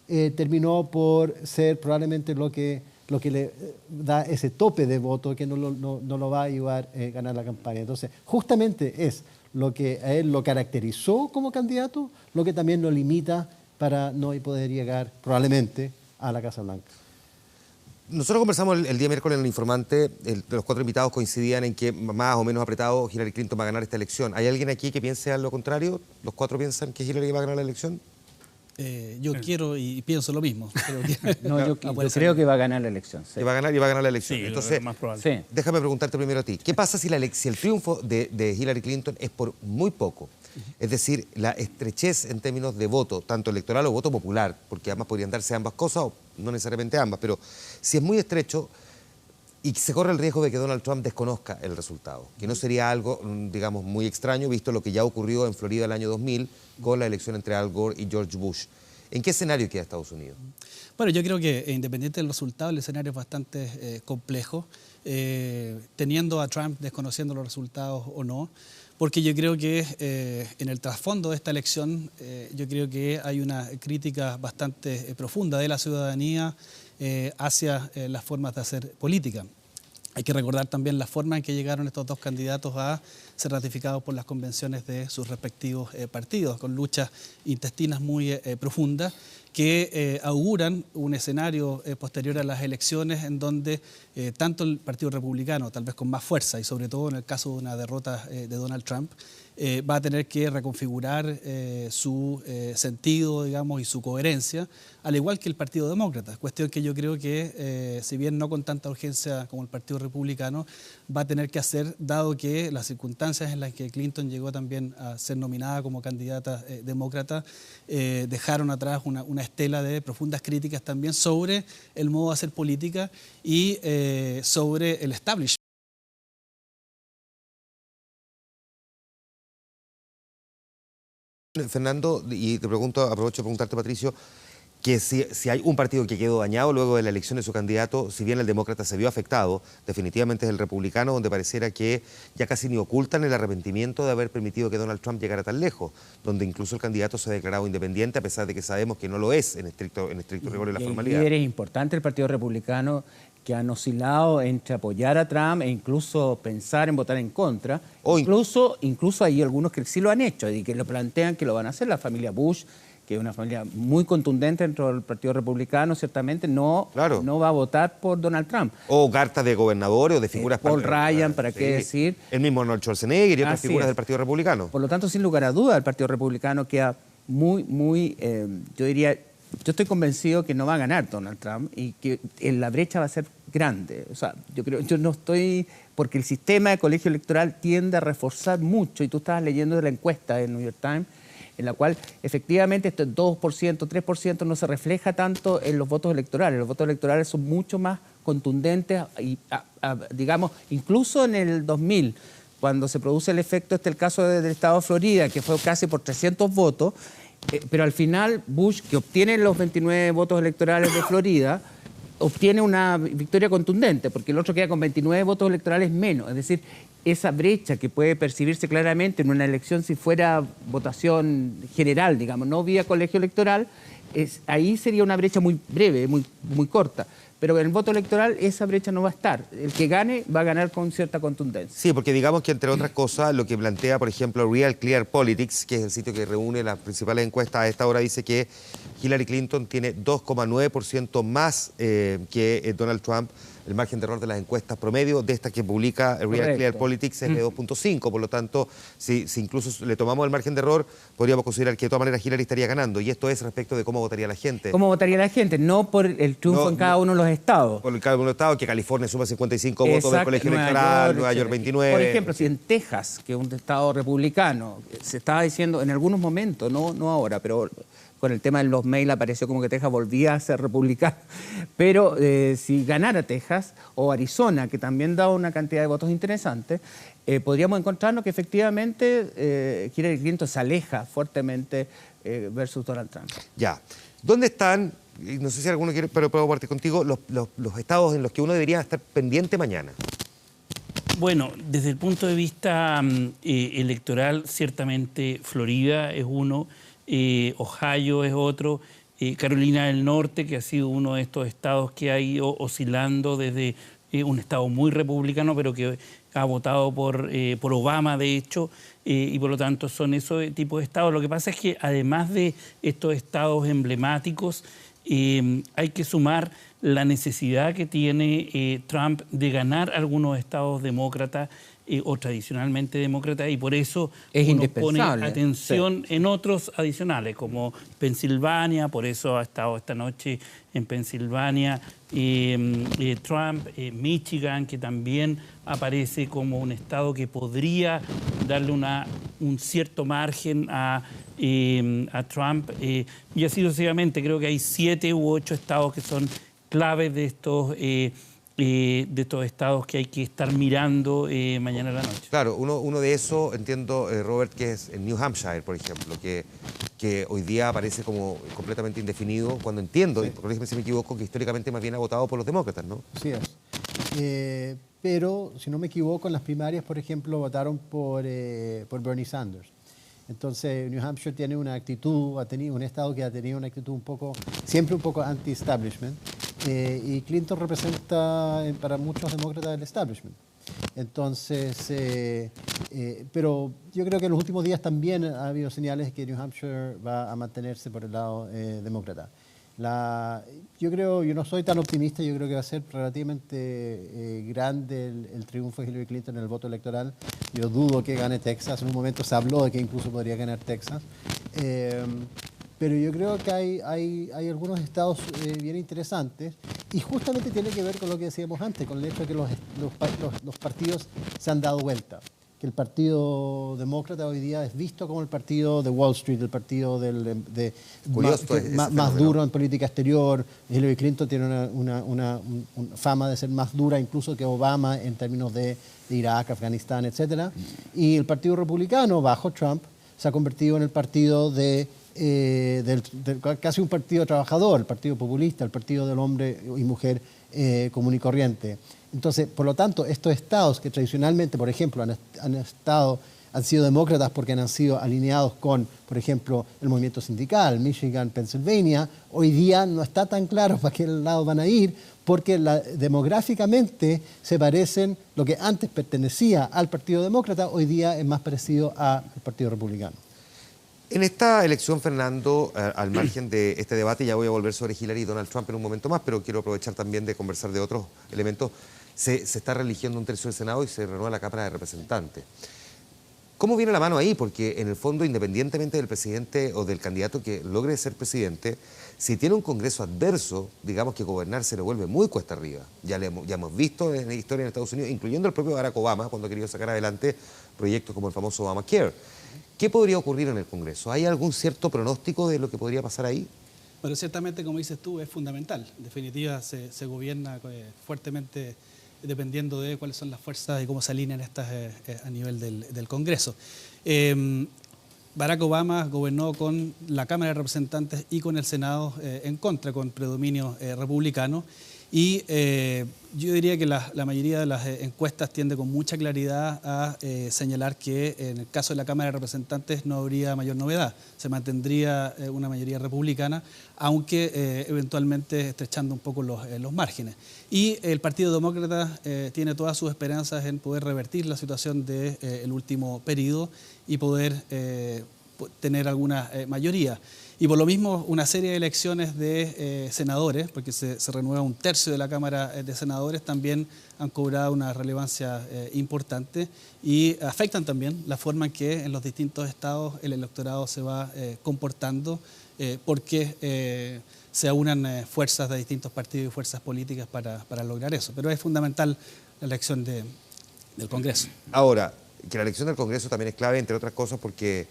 terminó por ser probablemente lo que le da ese tope de voto que no lo va a ayudar a ganar la campaña. Entonces, justamente es lo que a él lo caracterizó como candidato, lo que también lo limita para no poder llegar probablemente a la Casa Blanca. Nosotros conversamos el día miércoles en El Informante, los 4 invitados coincidían en que más o menos apretado Hillary Clinton va a ganar esta elección. ¿Hay alguien aquí que piense a lo contrario? ¿Los 4 piensan que Hillary va a ganar la elección? Yo quiero y pienso lo mismo. Yo creo que va a ganar la elección. Sí. Y va a ganar la elección. Sí, entonces, más probable. Sí. Déjame preguntarte primero a ti. ¿Qué pasa si el triunfo de Hillary Clinton es por muy poco? Es decir, la estrechez en términos de voto, tanto electoral o voto popular, porque además podrían darse ambas cosas, o no necesariamente ambas, pero si es muy estrecho y se corre el riesgo de que Donald Trump desconozca el resultado, que no sería algo, digamos, muy extraño, visto lo que ya ocurrió en Florida el año 2000 con la elección entre Al Gore y George Bush. ¿En qué escenario queda Estados Unidos? Bueno, yo creo que independiente del resultado, el escenario es bastante complejo, teniendo a Trump desconociendo los resultados o no, porque yo creo que en el trasfondo de esta elección, yo creo que hay una crítica bastante profunda de la ciudadanía hacia las formas de hacer política. Hay que recordar también la forma en que llegaron estos 2 candidatos a ser ratificados por las convenciones de sus respectivos partidos, con luchas intestinas muy profundas que auguran un escenario posterior a las elecciones en donde tanto el Partido Republicano, tal vez con más fuerza y sobre todo en el caso de una derrota de Donald Trump, va a tener que reconfigurar su sentido, digamos, y su coherencia, al igual que el Partido Demócrata, cuestión que yo creo que, si bien no con tanta urgencia como el Partido Republicano, va a tener que hacer, dado que las circunstancias en las que Clinton llegó también a ser nominada como candidata demócrata, dejaron atrás una estela de profundas críticas también sobre el modo de hacer política y sobre el establishment. Fernando, y te pregunto, aprovecho de preguntarte, Patricio, que si hay un partido que quedó dañado luego de la elección de su candidato, si bien el demócrata se vio afectado, definitivamente es el republicano, donde pareciera que ya casi ni ocultan el arrepentimiento de haber permitido que Donald Trump llegara tan lejos, donde incluso el candidato se ha declarado independiente, a pesar de que sabemos que no lo es en estricto rigor de la formalidad. Hay líderes importantes del Partido Republicano que han oscilado entre apoyar a Trump e incluso pensar en votar en contra. Incluso hay algunos que sí lo han hecho y que lo plantean que lo van a hacer. La familia Bush, que es una familia muy contundente dentro del Partido Republicano, ciertamente no va a votar por Donald Trump. O cartas de gobernadores o de figuras... Paul Ryan, ¿para qué decir? El mismo Arnold Schwarzenegger y otras figuras del Partido Republicano. Por lo tanto, sin lugar a duda, el Partido Republicano queda yo diría, yo estoy convencido que no va a ganar Donald Trump y que la brecha va a ser grande. O sea, yo no estoy... Porque el sistema de colegio electoral tiende a reforzar mucho, y tú estabas leyendo de la encuesta del New York Times, en la cual efectivamente este 2%, 3% no se refleja tanto en los votos electorales. Los votos electorales son mucho más contundentes y, digamos, incluso en el 2000, cuando se produce el efecto, el caso del estado de Florida, que fue casi por 300 votos, pero al final Bush, que obtiene los 29 votos electorales de Florida, obtiene una victoria contundente, porque el otro queda con 29 votos electorales menos. Es decir, esa brecha que puede percibirse claramente en una elección si fuera votación general, digamos, no vía colegio electoral, ahí sería una brecha muy breve, muy corta. Pero en el voto electoral esa brecha no va a estar. El que gane va a ganar con cierta contundencia. Sí, porque digamos que entre otras cosas, lo que plantea, por ejemplo, Real Clear Politics, que es el sitio que reúne las principales encuestas a esta hora, dice que Hillary Clinton tiene 2,9% más que Donald Trump. El margen de error de las encuestas promedio de estas que publica Real Clear Politics es de 2,5. Por lo tanto, si incluso le tomamos el margen de error, podríamos considerar que de todas maneras Hillary estaría ganando. Y esto es respecto de cómo votaría la gente. ¿Cómo votaría la gente? No por el triunfo en cada uno de los estados. Por cada uno de los estados, que California suma 55 votos del colegio electoral, Nueva York 29. Por ejemplo, si en Texas, que es un estado republicano, se estaba diciendo en algunos momentos, no ahora, pero... con el tema de los mails apareció como que Texas volvía a ser republicano. Pero si ganara Texas o Arizona, que también da una cantidad de votos interesantes, podríamos encontrarnos que efectivamente Hillary Clinton se aleja fuertemente versus Donald Trump. Ya. ¿Dónde están, no sé si alguno quiere, pero puedo partir contigo, los estados en los que uno debería estar pendiente mañana? Bueno, desde el punto de vista electoral, ciertamente Florida es uno, Ohio es otro, Carolina del Norte, que ha sido uno de estos estados que ha ido oscilando desde un estado muy republicano, pero que ha votado por Obama, de hecho, y por lo tanto son esos tipos de estados. Lo que pasa es que además de estos estados emblemáticos, hay que sumar la necesidad que tiene Trump de ganar algunos estados demócratas o tradicionalmente demócratas, y por eso uno pone atención en otros adicionales, como Pensilvania. Por eso ha estado esta noche en Pensilvania Trump, Michigan, que también aparece como un estado que podría darle un cierto margen a Trump, y así sucesivamente. Creo que hay 7 u 8 estados que son claves de estos estados que hay que estar mirando mañana a la noche. Claro, uno de esos, entiendo, Robert, que es en New Hampshire, por ejemplo, que hoy día aparece como completamente indefinido, cuando entiendo, y corrígeme si me equivoco, que históricamente más bien ha votado por los demócratas, ¿no? Sí es. Pero, si no me equivoco, en las primarias, por ejemplo, votaron por Bernie Sanders. Entonces, New Hampshire tiene una actitud, ha tenido un estado que ha tenido una actitud siempre un poco anti-establishment, y Clinton representa para muchos demócratas el establishment. Entonces, pero yo creo que en los últimos días también ha habido señales de que New Hampshire va a mantenerse por el lado demócrata. Yo no soy tan optimista, yo creo que va a ser relativamente grande el triunfo de Hillary Clinton en el voto electoral. Yo dudo que gane Texas, en un momento se habló de que incluso podría ganar Texas. Pero yo creo que hay algunos estados bien interesantes, y justamente tiene que ver con lo que decíamos antes, con el hecho de que los partidos se han dado vuelta. Que el partido demócrata hoy día es visto como el partido de Wall Street, el partido más duro en política exterior. Hillary Clinton tiene una fama de ser más dura incluso que Obama en términos de Irak, Afganistán, etc. Y el partido republicano, bajo Trump, se ha convertido en el partido de casi un partido trabajador, el Partido Populista, el partido del hombre y mujer común y corriente. Entonces, por lo tanto, estos estados que tradicionalmente, por ejemplo, han sido demócratas porque han sido alineados con, por ejemplo, el movimiento sindical, Michigan, Pennsylvania, hoy día no está tan claro para qué lado van a ir, porque demográficamente se parecen, lo que antes pertenecía al Partido Demócrata, hoy día es más parecido al Partido Republicano. En esta elección, Fernando, al margen de este debate, ya voy a volver sobre Hillary y Donald Trump en un momento más, pero quiero aprovechar también de conversar de otros elementos. Se está reeligiendo un tercio del Senado y se renueva la Cámara de Representantes. ¿Cómo viene la mano ahí? Porque en el fondo, independientemente del presidente o del candidato que logre ser presidente, si tiene un Congreso adverso, digamos que gobernar se le vuelve muy cuesta arriba. Ya hemos visto en la historia en Estados Unidos, incluyendo el propio Barack Obama, cuando ha querido sacar adelante proyectos como el famoso Obamacare. ¿Qué podría ocurrir en el Congreso? ¿Hay algún cierto pronóstico de lo que podría pasar ahí? Bueno, ciertamente, como dices tú, es fundamental. En definitiva, se gobierna fuertemente dependiendo de cuáles son las fuerzas y cómo se alinean estas a nivel del Congreso. Barack Obama gobernó con la Cámara de Representantes y con el Senado en contra, con predominio republicano. Y yo diría que la mayoría de las encuestas tiende con mucha claridad a señalar que en el caso de la Cámara de Representantes no habría mayor novedad. Se mantendría una mayoría republicana, aunque eventualmente estrechando un poco los márgenes. Y el Partido Demócrata tiene todas sus esperanzas en poder revertir la situación del último periodo y poder tener alguna mayoría. Y por lo mismo, una serie de elecciones de senadores, porque se renueva un tercio de la Cámara de Senadores, también han cobrado una relevancia importante y afectan también la forma en que en los distintos estados el electorado se va comportando, porque se aunan fuerzas de distintos partidos y fuerzas políticas para lograr eso. Pero es fundamental la elección del Congreso. Ahora, que la elección del Congreso también es clave, entre otras cosas, porque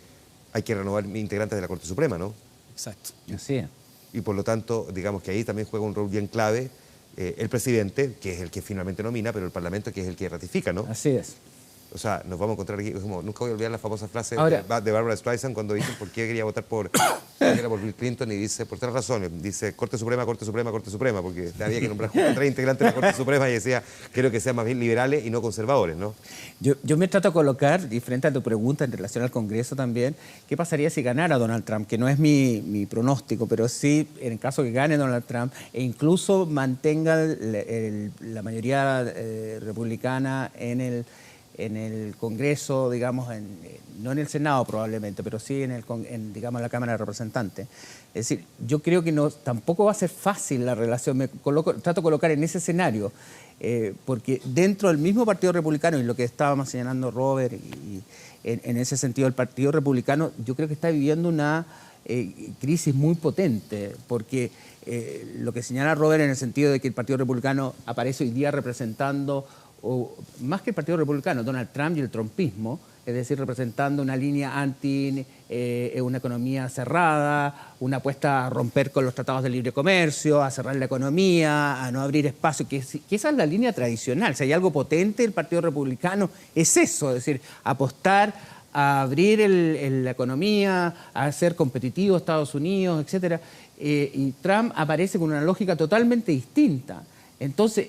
hay que renovar integrantes de la Corte Suprema, ¿no? Exacto. Así es. Y por lo tanto, digamos que ahí también juega un rol bien clave el presidente, que es el que finalmente nomina, pero el Parlamento, que es el que ratifica, ¿no? Así es. O sea, nos vamos a encontrar aquí, como, nunca voy a olvidar la famosa frase Ahora, de Barbara Streisand cuando dice por qué quería votar por Bill Clinton, y dice, por 3 razones, dice Corte Suprema, Corte Suprema, Corte Suprema, porque había que nombrar 3 integrantes de la Corte Suprema y decía, quiero que sean más bien liberales y no conservadores, ¿no? Yo me trato de colocar, diferente a tu pregunta en relación al Congreso también, ¿qué pasaría si ganara Donald Trump? Que no es mi pronóstico, pero sí, en el caso que gane Donald Trump e incluso mantenga la mayoría republicana en el Congreso, digamos, no en el Senado probablemente, pero sí digamos, la Cámara de Representantes. Es decir, yo creo que tampoco va a ser fácil la relación, trato de colocar en ese escenario, porque dentro del mismo Partido Republicano, y lo que estábamos señalando Robert, y en ese sentido el Partido Republicano, yo creo que está viviendo una crisis muy potente, porque lo que señala Robert en el sentido de que el Partido Republicano aparece hoy día representando, o más que el Partido Republicano, Donald Trump y el trumpismo, es decir, representando una línea anti una economía cerrada, una apuesta a romper con los tratados de libre comercio, a cerrar la economía, a no abrir espacio, que esa es la línea tradicional. Si hay algo potente del Partido Republicano, es eso, es decir, apostar a abrir la economía, a hacer competitivo Estados Unidos, etc. Y Trump aparece con una lógica totalmente distinta. Entonces,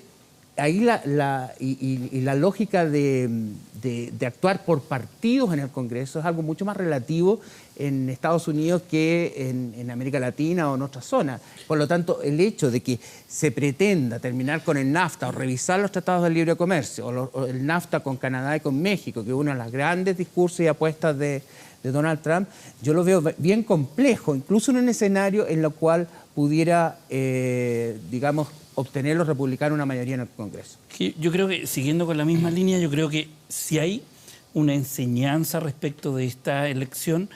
ahí la lógica de actuar por partidos en el Congreso es algo mucho más relativo en Estados Unidos que en América Latina o en otras zonas. Por lo tanto, el hecho de que se pretenda terminar con el NAFTA o revisar los tratados de libre comercio o el NAFTA con Canadá y con México, que es uno de los grandes discursos y apuestas de Donald Trump, yo lo veo bien complejo, incluso en un escenario en el cual pudiera, digamos, obtener los republicanos una mayoría en el Congreso. Yo creo que, siguiendo con la misma línea, yo creo que si hay una enseñanza respecto de esta elección,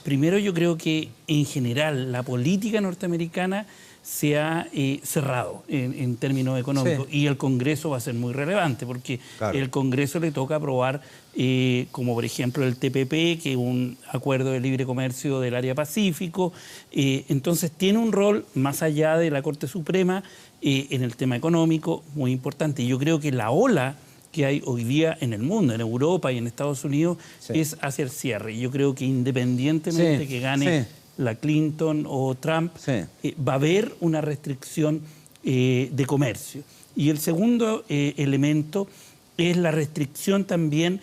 primero yo creo que en general la política norteamericana se ha cerrado en términos económicos, sí. Y el Congreso va a ser muy relevante porque claro, el Congreso le toca aprobar como por ejemplo el TPP, que es un acuerdo de libre comercio del área Pacífico, entonces tiene un rol más allá de la Corte Suprema en el tema económico muy importante. Y yo creo que la ola que hay hoy día en el mundo, en Europa y en Estados Unidos, es hacia el cierre. Y yo creo que independientemente que gane la Clinton o Trump, va a haber una restricción de comercio. Y el segundo elemento es la restricción también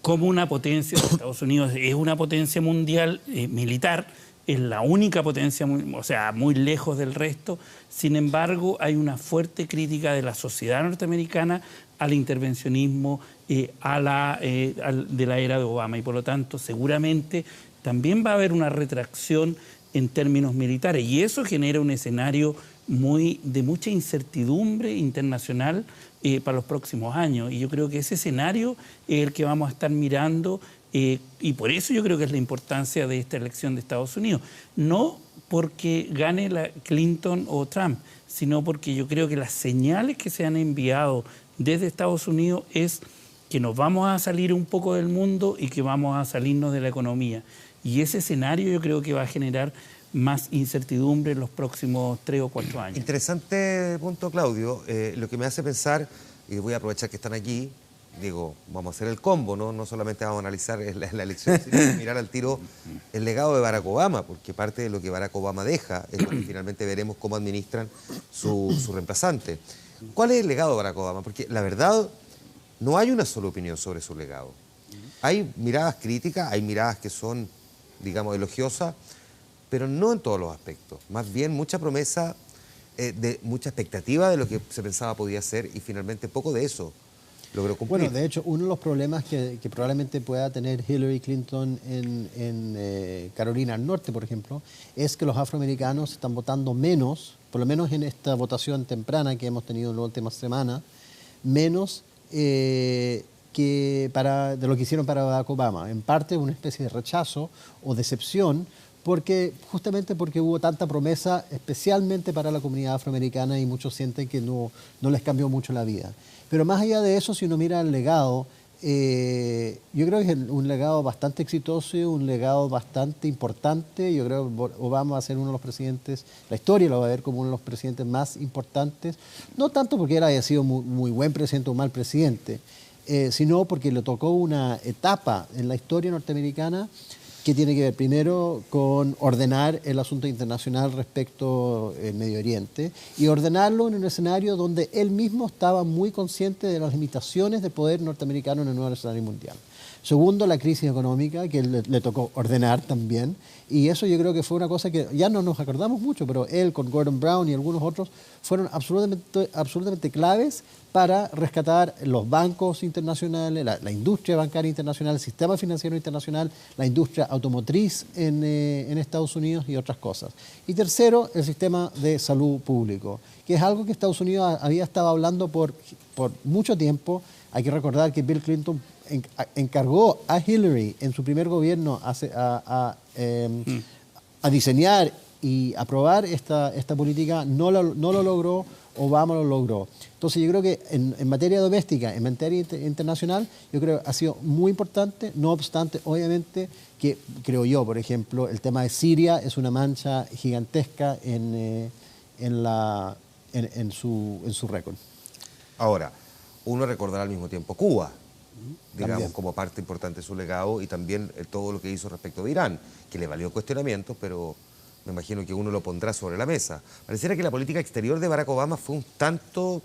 como una potencia. Estados Unidos es una potencia mundial militar, es la única potencia, o sea, muy lejos del resto. Sin embargo, hay una fuerte crítica de la sociedad norteamericana al intervencionismo de la era de Obama, y por lo tanto seguramente también va a haber una retracción en términos militares, y eso genera un escenario de mucha incertidumbre internacional para los próximos años, y yo creo que ese escenario es el que vamos a estar mirando, y por eso yo creo que es la importancia de esta elección de Estados Unidos, no porque gane la Clinton o Trump, sino porque yo creo que las señales que se han enviado desde Estados Unidos es que nos vamos a salir un poco del mundo y que vamos a salirnos de la economía. Y ese escenario yo creo que va a generar más incertidumbre en los próximos 3 o 4 años. Interesante punto, Claudio. Lo que me hace pensar, y voy a aprovechar que están aquí, digo, vamos a hacer el combo, ¿no? No solamente vamos a analizar la elección, sino mirar al tiro el legado de Barack Obama, porque parte de lo que Barack Obama deja es lo que finalmente veremos cómo administran su reemplazante. ¿Cuál es el legado de Barack Obama? Porque la verdad, no hay una sola opinión sobre su legado. Hay miradas críticas, hay miradas que son, digamos, elogiosas, pero no en todos los aspectos. Más bien mucha promesa, mucha expectativa de lo que se pensaba podía ser, y finalmente poco de eso logró cumplir. Bueno, de hecho, uno de los problemas que probablemente pueda tener Hillary Clinton en Carolina del Norte, por ejemplo, es que los afroamericanos están votando menos, por lo menos en esta votación temprana que hemos tenido en la última semana, menos de lo que hicieron para Barack Obama. En parte una especie de rechazo o decepción, justamente porque hubo tanta promesa, especialmente para la comunidad afroamericana, y muchos sienten que no les cambió mucho la vida. Pero más allá de eso, si uno mira el legado, yo creo que es un legado bastante exitoso y un legado bastante importante. Yo creo que Obama va a ser uno de los presidentes, la historia lo va a ver como uno de los presidentes más importantes, no tanto porque él haya sido muy buen presidente o mal presidente, sino porque le tocó una etapa en la historia norteamericana que tiene que ver primero con ordenar el asunto internacional respecto al Medio Oriente, y ordenarlo en un escenario donde él mismo estaba muy consciente de las limitaciones del poder norteamericano en el nuevo escenario mundial. Segundo, la crisis económica, que le tocó ordenar también, y eso yo creo que fue una cosa que ya no nos acordamos mucho, pero él con Gordon Brown y algunos otros fueron absolutamente claves para rescatar los bancos internacionales, la industria bancaria internacional, el sistema financiero internacional, la industria automotriz en Estados Unidos y otras cosas. Y tercero, el sistema de salud público, que es algo que Estados Unidos había estado hablando por mucho tiempo. Hay que recordar que Bill Clinton encargó a Hillary en su primer gobierno a diseñar y aprobar esta política. No lo logró, Obama lo logró. Entonces yo creo que en materia doméstica, en materia internacional, yo creo que ha sido muy importante. No obstante, obviamente, que creo yo, por ejemplo, el tema de Siria es una mancha gigantesca en su récord. Ahora, uno recordará al mismo tiempo Cuba, digamos, también, como parte importante de su legado, y también todo lo que hizo respecto de Irán, que le valió cuestionamientos, pero me imagino que uno lo pondrá sobre la mesa. Pareciera que la política exterior de Barack Obama fue un tanto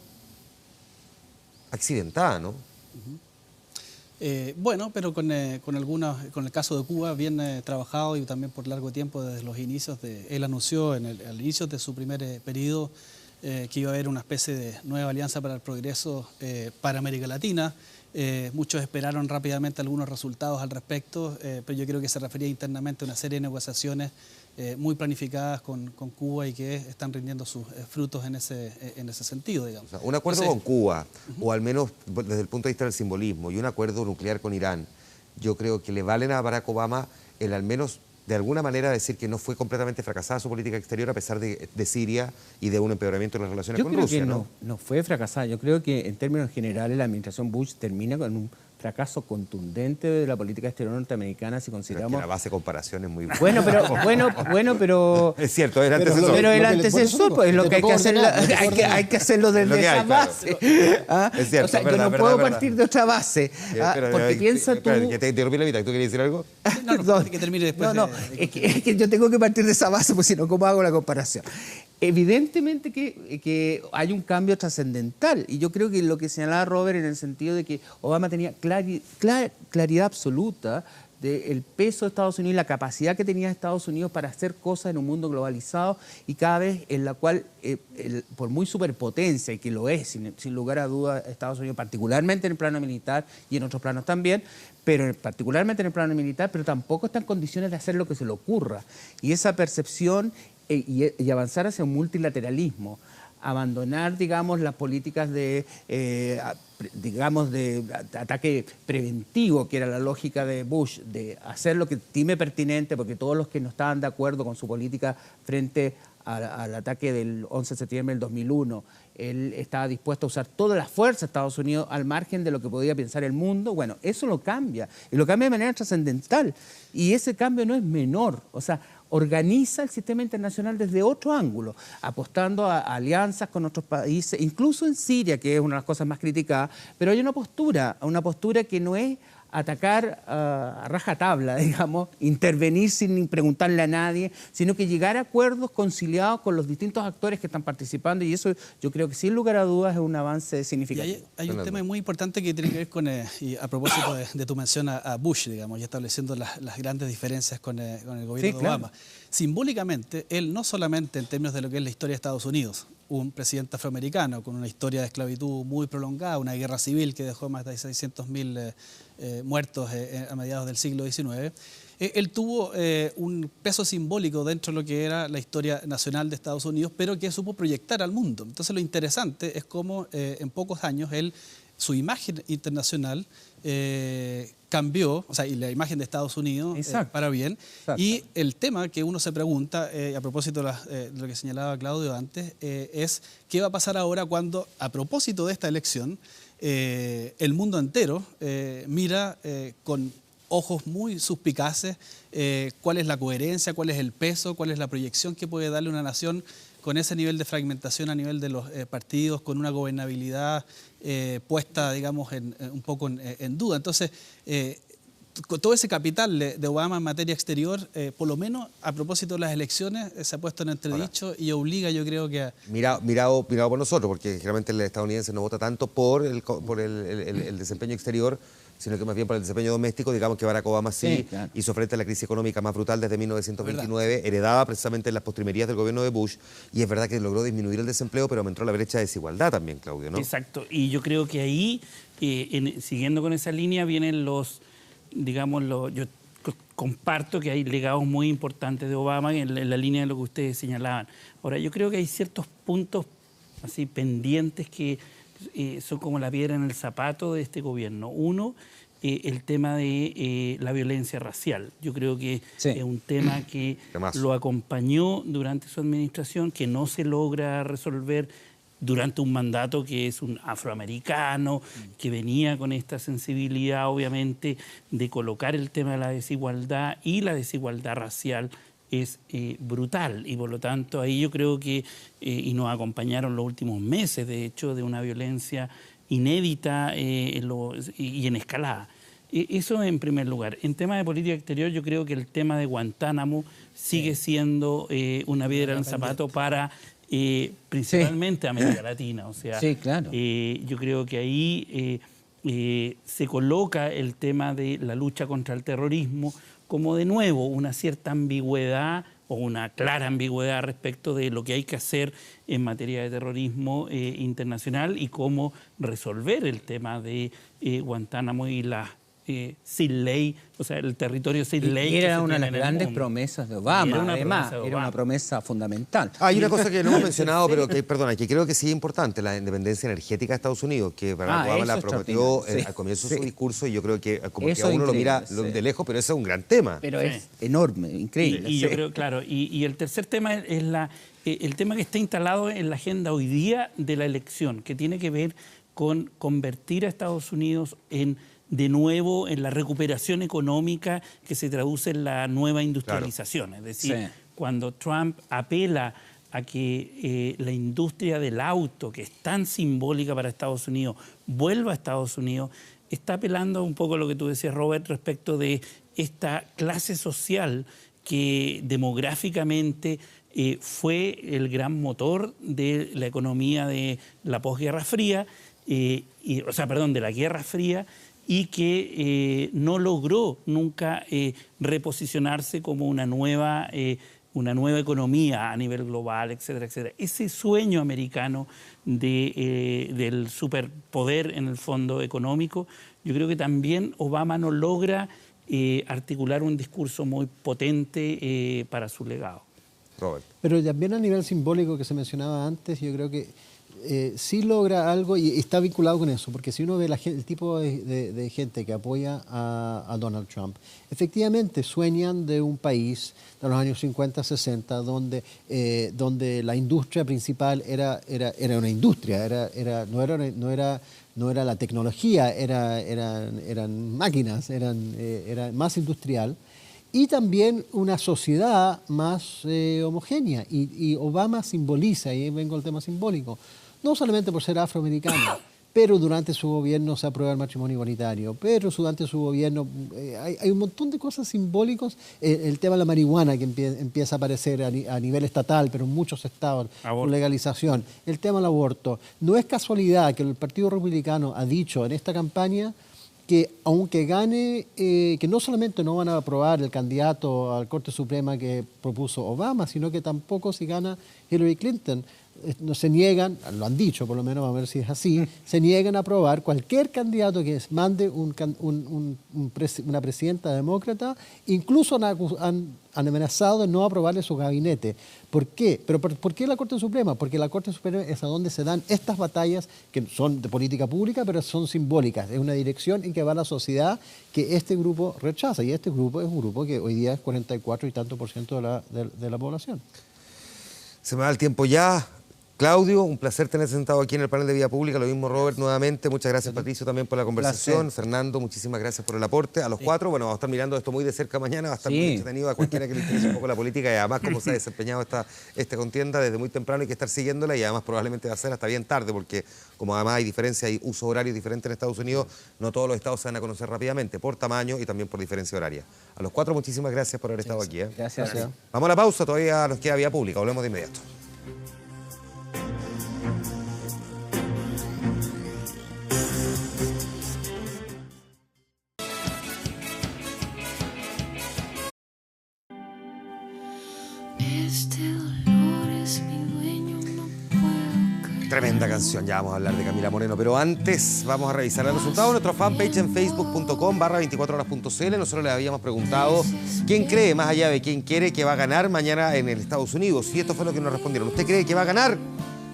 accidentada, ¿no? Bueno, pero con el caso de Cuba, bien trabajado, y también por largo tiempo desde los inicios. Él anunció al inicio de su primer periodo que iba a haber una especie de nueva alianza para el progreso para América Latina. Muchos esperaron rápidamente algunos resultados al respecto, pero yo creo que se refería internamente a una serie de negociaciones muy planificadas con Cuba, y que están rindiendo sus frutos en ese sentido, digamos. O sea, un acuerdo con Cuba, o al menos desde el punto de vista del simbolismo, y un acuerdo nuclear con Irán, yo creo que le valen a Barack Obama el al menos de alguna manera decir que no fue completamente fracasada su política exterior, a pesar de Siria y de un empeoramiento de las relaciones con Rusia. Yo creo que no fue fracasada. Yo creo que en términos generales la administración Bush termina con un fracaso contundente de la política exterior norteamericana si consideramos... Pero es que la base de comparación es muy buena. Bueno, pero... Es cierto, es el antecesor. Pero el antecesor, pues es lo que hay que hacer, hay que hacerlo desde esa base. Es cierto, o sea, yo no puedo partir de otra base. Porque piensa tú... Que te interrumpí la mitad, ¿tú querías decir algo? No, que termine después. Es que yo tengo que partir de esa base, porque si no, ¿cómo hago la comparación? Evidentemente que hay un cambio trascendental, y yo creo que lo que señalaba Robert en el sentido de que Obama tenía claridad absoluta del peso de Estados Unidos y la capacidad que tenía Estados Unidos para hacer cosas en un mundo globalizado y cada vez en la cual, por muy superpotencia, y que lo es sin lugar a dudas Estados Unidos, particularmente en el plano militar y en otros planos también, pero particularmente en el plano militar, pero tampoco está en condiciones de hacer lo que se le ocurra. Y esa percepción y avanzar hacia un multilateralismo, abandonar, digamos, las políticas de ataque preventivo, que era la lógica de Bush, de hacer lo que estime pertinente, porque todos los que no estaban de acuerdo con su política frente al ataque del 11 de septiembre del 2001, él estaba dispuesto a usar todas las fuerzas de Estados Unidos al margen de lo que podía pensar el mundo. Bueno, eso lo cambia, y lo cambia de manera trascendental, y ese cambio no es menor. O sea, organiza el sistema internacional desde otro ángulo, apostando a alianzas con otros países, incluso en Siria, que es una de las cosas más criticadas, pero hay una postura que no es atacar a rajatabla, digamos, intervenir sin preguntarle a nadie, sino que llegar a acuerdos conciliados con los distintos actores que están participando, y eso yo creo que sin lugar a dudas es un avance significativo. Y hay un tema muy importante que tiene que ver con, y a propósito de tu mención a Bush, digamos, y estableciendo las grandes diferencias con el gobierno de Obama. Simbólicamente, él no solamente en términos de lo que es la historia de Estados Unidos, un presidente afroamericano con una historia de esclavitud muy prolongada, una guerra civil que dejó más de 600.000 muertos a mediados del siglo XIX, él tuvo un peso simbólico dentro de lo que era la historia nacional de Estados Unidos, pero que supo proyectar al mundo. Entonces lo interesante es cómo en pocos años su imagen internacional cambió, o sea, y la imagen de Estados Unidos para bien. Exacto. Y el tema que uno se pregunta, a propósito de lo que señalaba Claudio antes, es qué va a pasar ahora cuando, a propósito de esta elección, el mundo entero mira con ojos muy suspicaces cuál es la coherencia, cuál es el peso, cuál es la proyección que puede darle una nación con ese nivel de fragmentación a nivel de los partidos, con una gobernabilidad puesta, digamos, un poco en duda. Entonces, todo ese capital de Obama en materia exterior, por lo menos a propósito de las elecciones, se ha puesto en entredicho y obliga, yo creo que a... Mirado por nosotros, porque generalmente el estadounidense no vota tanto por el desempeño exterior, sino que más bien por el desempeño doméstico. Digamos que Barack Obama claro, hizo frente a la crisis económica más brutal desde 1929, heredada precisamente en las postrimerías del gobierno de Bush, y es verdad que logró disminuir el desempleo, pero aumentó la brecha de desigualdad también, Claudio, ¿no? Exacto, y yo creo que ahí, siguiendo con esa línea, vienen yo comparto que hay legados muy importantes de Obama en la línea de lo que ustedes señalaban. Ahora, yo creo que hay ciertos puntos así pendientes que son como la piedra en el zapato de este gobierno. Uno, el tema de la violencia racial. Yo creo que es un tema que lo acompañó durante su administración, que no se logra resolver durante un mandato que es un afroamericano, que venía con esta sensibilidad, obviamente, de colocar el tema de la desigualdad, y la desigualdad racial es brutal, y por lo tanto ahí yo creo que, y nos acompañaron los últimos meses, de hecho, de una violencia inédita y en escalada. Eso en primer lugar. En tema de política exterior, yo creo que el tema de Guantánamo sigue siendo una piedra en el zapato para principalmente América Latina. O sea, claro. Yo creo que ahí se coloca el tema de la lucha contra el terrorismo como de nuevo una cierta ambigüedad o una clara ambigüedad respecto de lo que hay que hacer en materia de terrorismo internacional y cómo resolver el tema de Guantánamo y la sin ley, o sea, el territorio sin ley. Era una de las grandes promesas de Obama, además, era una promesa fundamental. Hay una cosa que no hemos mencionado, pero que creo que sí es importante, la independencia energética de Estados Unidos, que Barack Obama la prometió al comienzo de su discurso, y yo creo que como que a uno lo mira de lejos, pero ese es un gran tema. Pero es enorme, increíble. Y yo creo, claro, y el tercer tema es el tema que está instalado en la agenda hoy día de la elección, que tiene que ver con convertir a Estados Unidos en de nuevo en la recuperación económica que se traduce en la nueva industrialización. Claro. Es decir, cuando Trump apela a que la industria del auto, que es tan simbólica para Estados Unidos, vuelva a Estados Unidos, está apelando un poco a lo que tú decías, Robert, respecto de esta clase social que demográficamente fue el gran motor de la economía de la posguerra fría, de la Guerra Fría, y que no logró nunca reposicionarse como una nueva economía a nivel global, etcétera, etcétera. Ese sueño americano del superpoder en el fondo económico, yo creo que también Obama no logra articular un discurso muy potente para su legado. Robert. Pero también a nivel simbólico que se mencionaba antes, yo creo que sí logra algo y está vinculado con eso, porque si uno ve el tipo de gente que apoya a Donald Trump, efectivamente sueñan de un país de los años 50, 60, donde la industria principal era una industria, no era la tecnología, eran máquinas, era más industrial. Y también una sociedad más homogénea. Y Obama simboliza, y ahí vengo al tema simbólico, no solamente por ser afroamericano, pero durante su gobierno se aprueba el matrimonio igualitario, pero durante su gobierno hay un montón de cosas simbólicas. El tema de la marihuana que empieza a aparecer a nivel estatal, pero en muchos estados, con legalización. El tema del aborto. No es casualidad que el Partido Republicano ha dicho en esta campaña que aunque gane, que no solamente no van a aprobar el candidato a la Corte Suprema que propuso Obama, sino que tampoco si gana Hillary Clinton. No se niegan, lo han dicho por lo menos, vamos a ver si es así, se niegan a aprobar cualquier candidato que mande una presidenta demócrata, incluso han amenazado de no aprobarle su gabinete. ¿Por qué? ¿Pero por qué la Corte Suprema? Porque la Corte Suprema es a donde se dan estas batallas que son de política pública, pero son simbólicas. Es una dirección en que va la sociedad que este grupo rechaza. Y este grupo es un grupo que hoy día es 44 y tanto % de la población. Se me va el tiempo ya. Claudio, un placer tener sentado aquí en el panel de Vía Pública. Lo mismo, Robert, nuevamente. Muchas gracias, Patricio, también por la conversación. Fernando, muchísimas gracias por el aporte. A los cuatro, bueno, vamos a estar mirando esto muy de cerca mañana. Va a estar muy entretenido a cualquiera que le interese un poco la política y además cómo se ha desempeñado esta contienda desde muy temprano. Hay que estar siguiéndola y además probablemente va a ser hasta bien tarde porque como además hay diferencia, hay usos horarios diferentes en Estados Unidos, no todos los estados se van a conocer rápidamente por tamaño y también por diferencia horaria. A los cuatro, muchísimas gracias por haber estado aquí. Gracias. Vamos a la pausa, todavía nos queda Vía Pública. Volvemos de inmediato. Tremenda canción, ya vamos a hablar de Camila Moreno, pero antes vamos a revisar el resultado de nuestra fanpage en facebook.com/24horas.cl. Nosotros le habíamos preguntado quién cree, más allá de quién quiere, que va a ganar mañana en el Estados Unidos, y esto fue lo que nos respondieron. ¿Usted cree que va a ganar?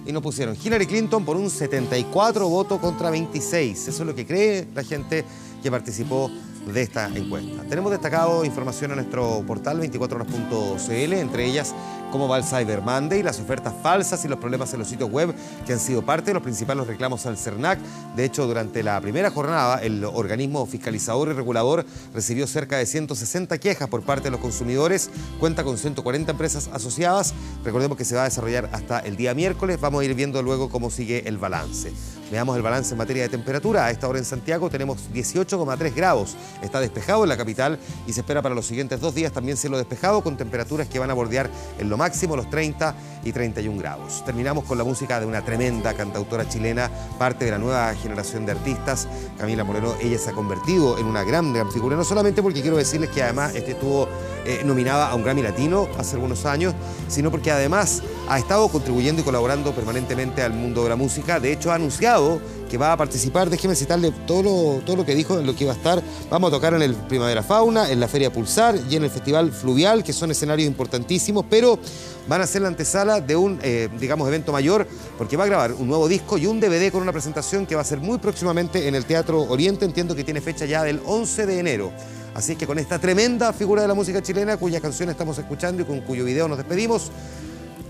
Y nos pusieron Hillary Clinton por un 74 votos contra 26. Eso es lo que cree la gente que participó de esta encuesta. Tenemos destacado información en nuestro portal 24horas.cl, entre ellas cómo va el Cyber Monday, las ofertas falsas y los problemas en los sitios web que han sido parte de los principales reclamos al CERNAC. De hecho, durante la primera jornada, el organismo fiscalizador y regulador recibió cerca de 160 quejas por parte de los consumidores, cuenta con 140 empresas asociadas. Recordemos que se va a desarrollar hasta el día miércoles, vamos a ir viendo luego cómo sigue el balance. Veamos el balance en materia de temperatura. A esta hora en Santiago tenemos 18,3 grados. Está despejado en la capital y se espera para los siguientes 2 días también cielo despejado con temperaturas que van a bordear en lo máximo los 30 y 31 grados. Terminamos con la música de una tremenda cantautora chilena, parte de la nueva generación de artistas, Camila Moreno. Ella se ha convertido en una gran figura, no solamente porque quiero decirles que además estuvo nominada a un Grammy Latino hace algunos años, sino porque además ha estado contribuyendo y colaborando permanentemente al mundo de la música. De hecho, ha anunciado que va a participar, déjeme citarle todo lo que dijo, en lo que va a estar. Vamos a tocar en el Primavera Fauna, en la Feria Pulsar y en el Festival Fluvial, que son escenarios importantísimos, pero van a ser la antesala de un, evento mayor, porque va a grabar un nuevo disco y un DVD con una presentación que va a ser muy próximamente en el Teatro Oriente. Entiendo que tiene fecha ya del 11 de enero. Así es que con esta tremenda figura de la música chilena, cuyas canciones estamos escuchando y con cuyo video nos despedimos,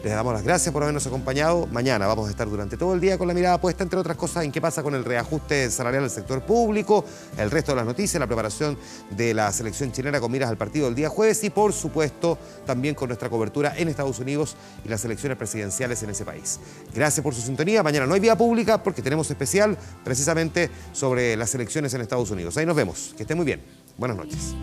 Les damos las gracias por habernos acompañado. Mañana vamos a estar durante todo el día con la mirada puesta, entre otras cosas, en qué pasa con el reajuste salarial del sector público, el resto de las noticias, la preparación de la selección chilena con miras al partido del día jueves y, por supuesto, también con nuestra cobertura en Estados Unidos y las elecciones presidenciales en ese país. Gracias por su sintonía. Mañana no hay vía pública porque tenemos especial precisamente sobre las elecciones en Estados Unidos. Ahí nos vemos. Que estén muy bien. Buenas noches.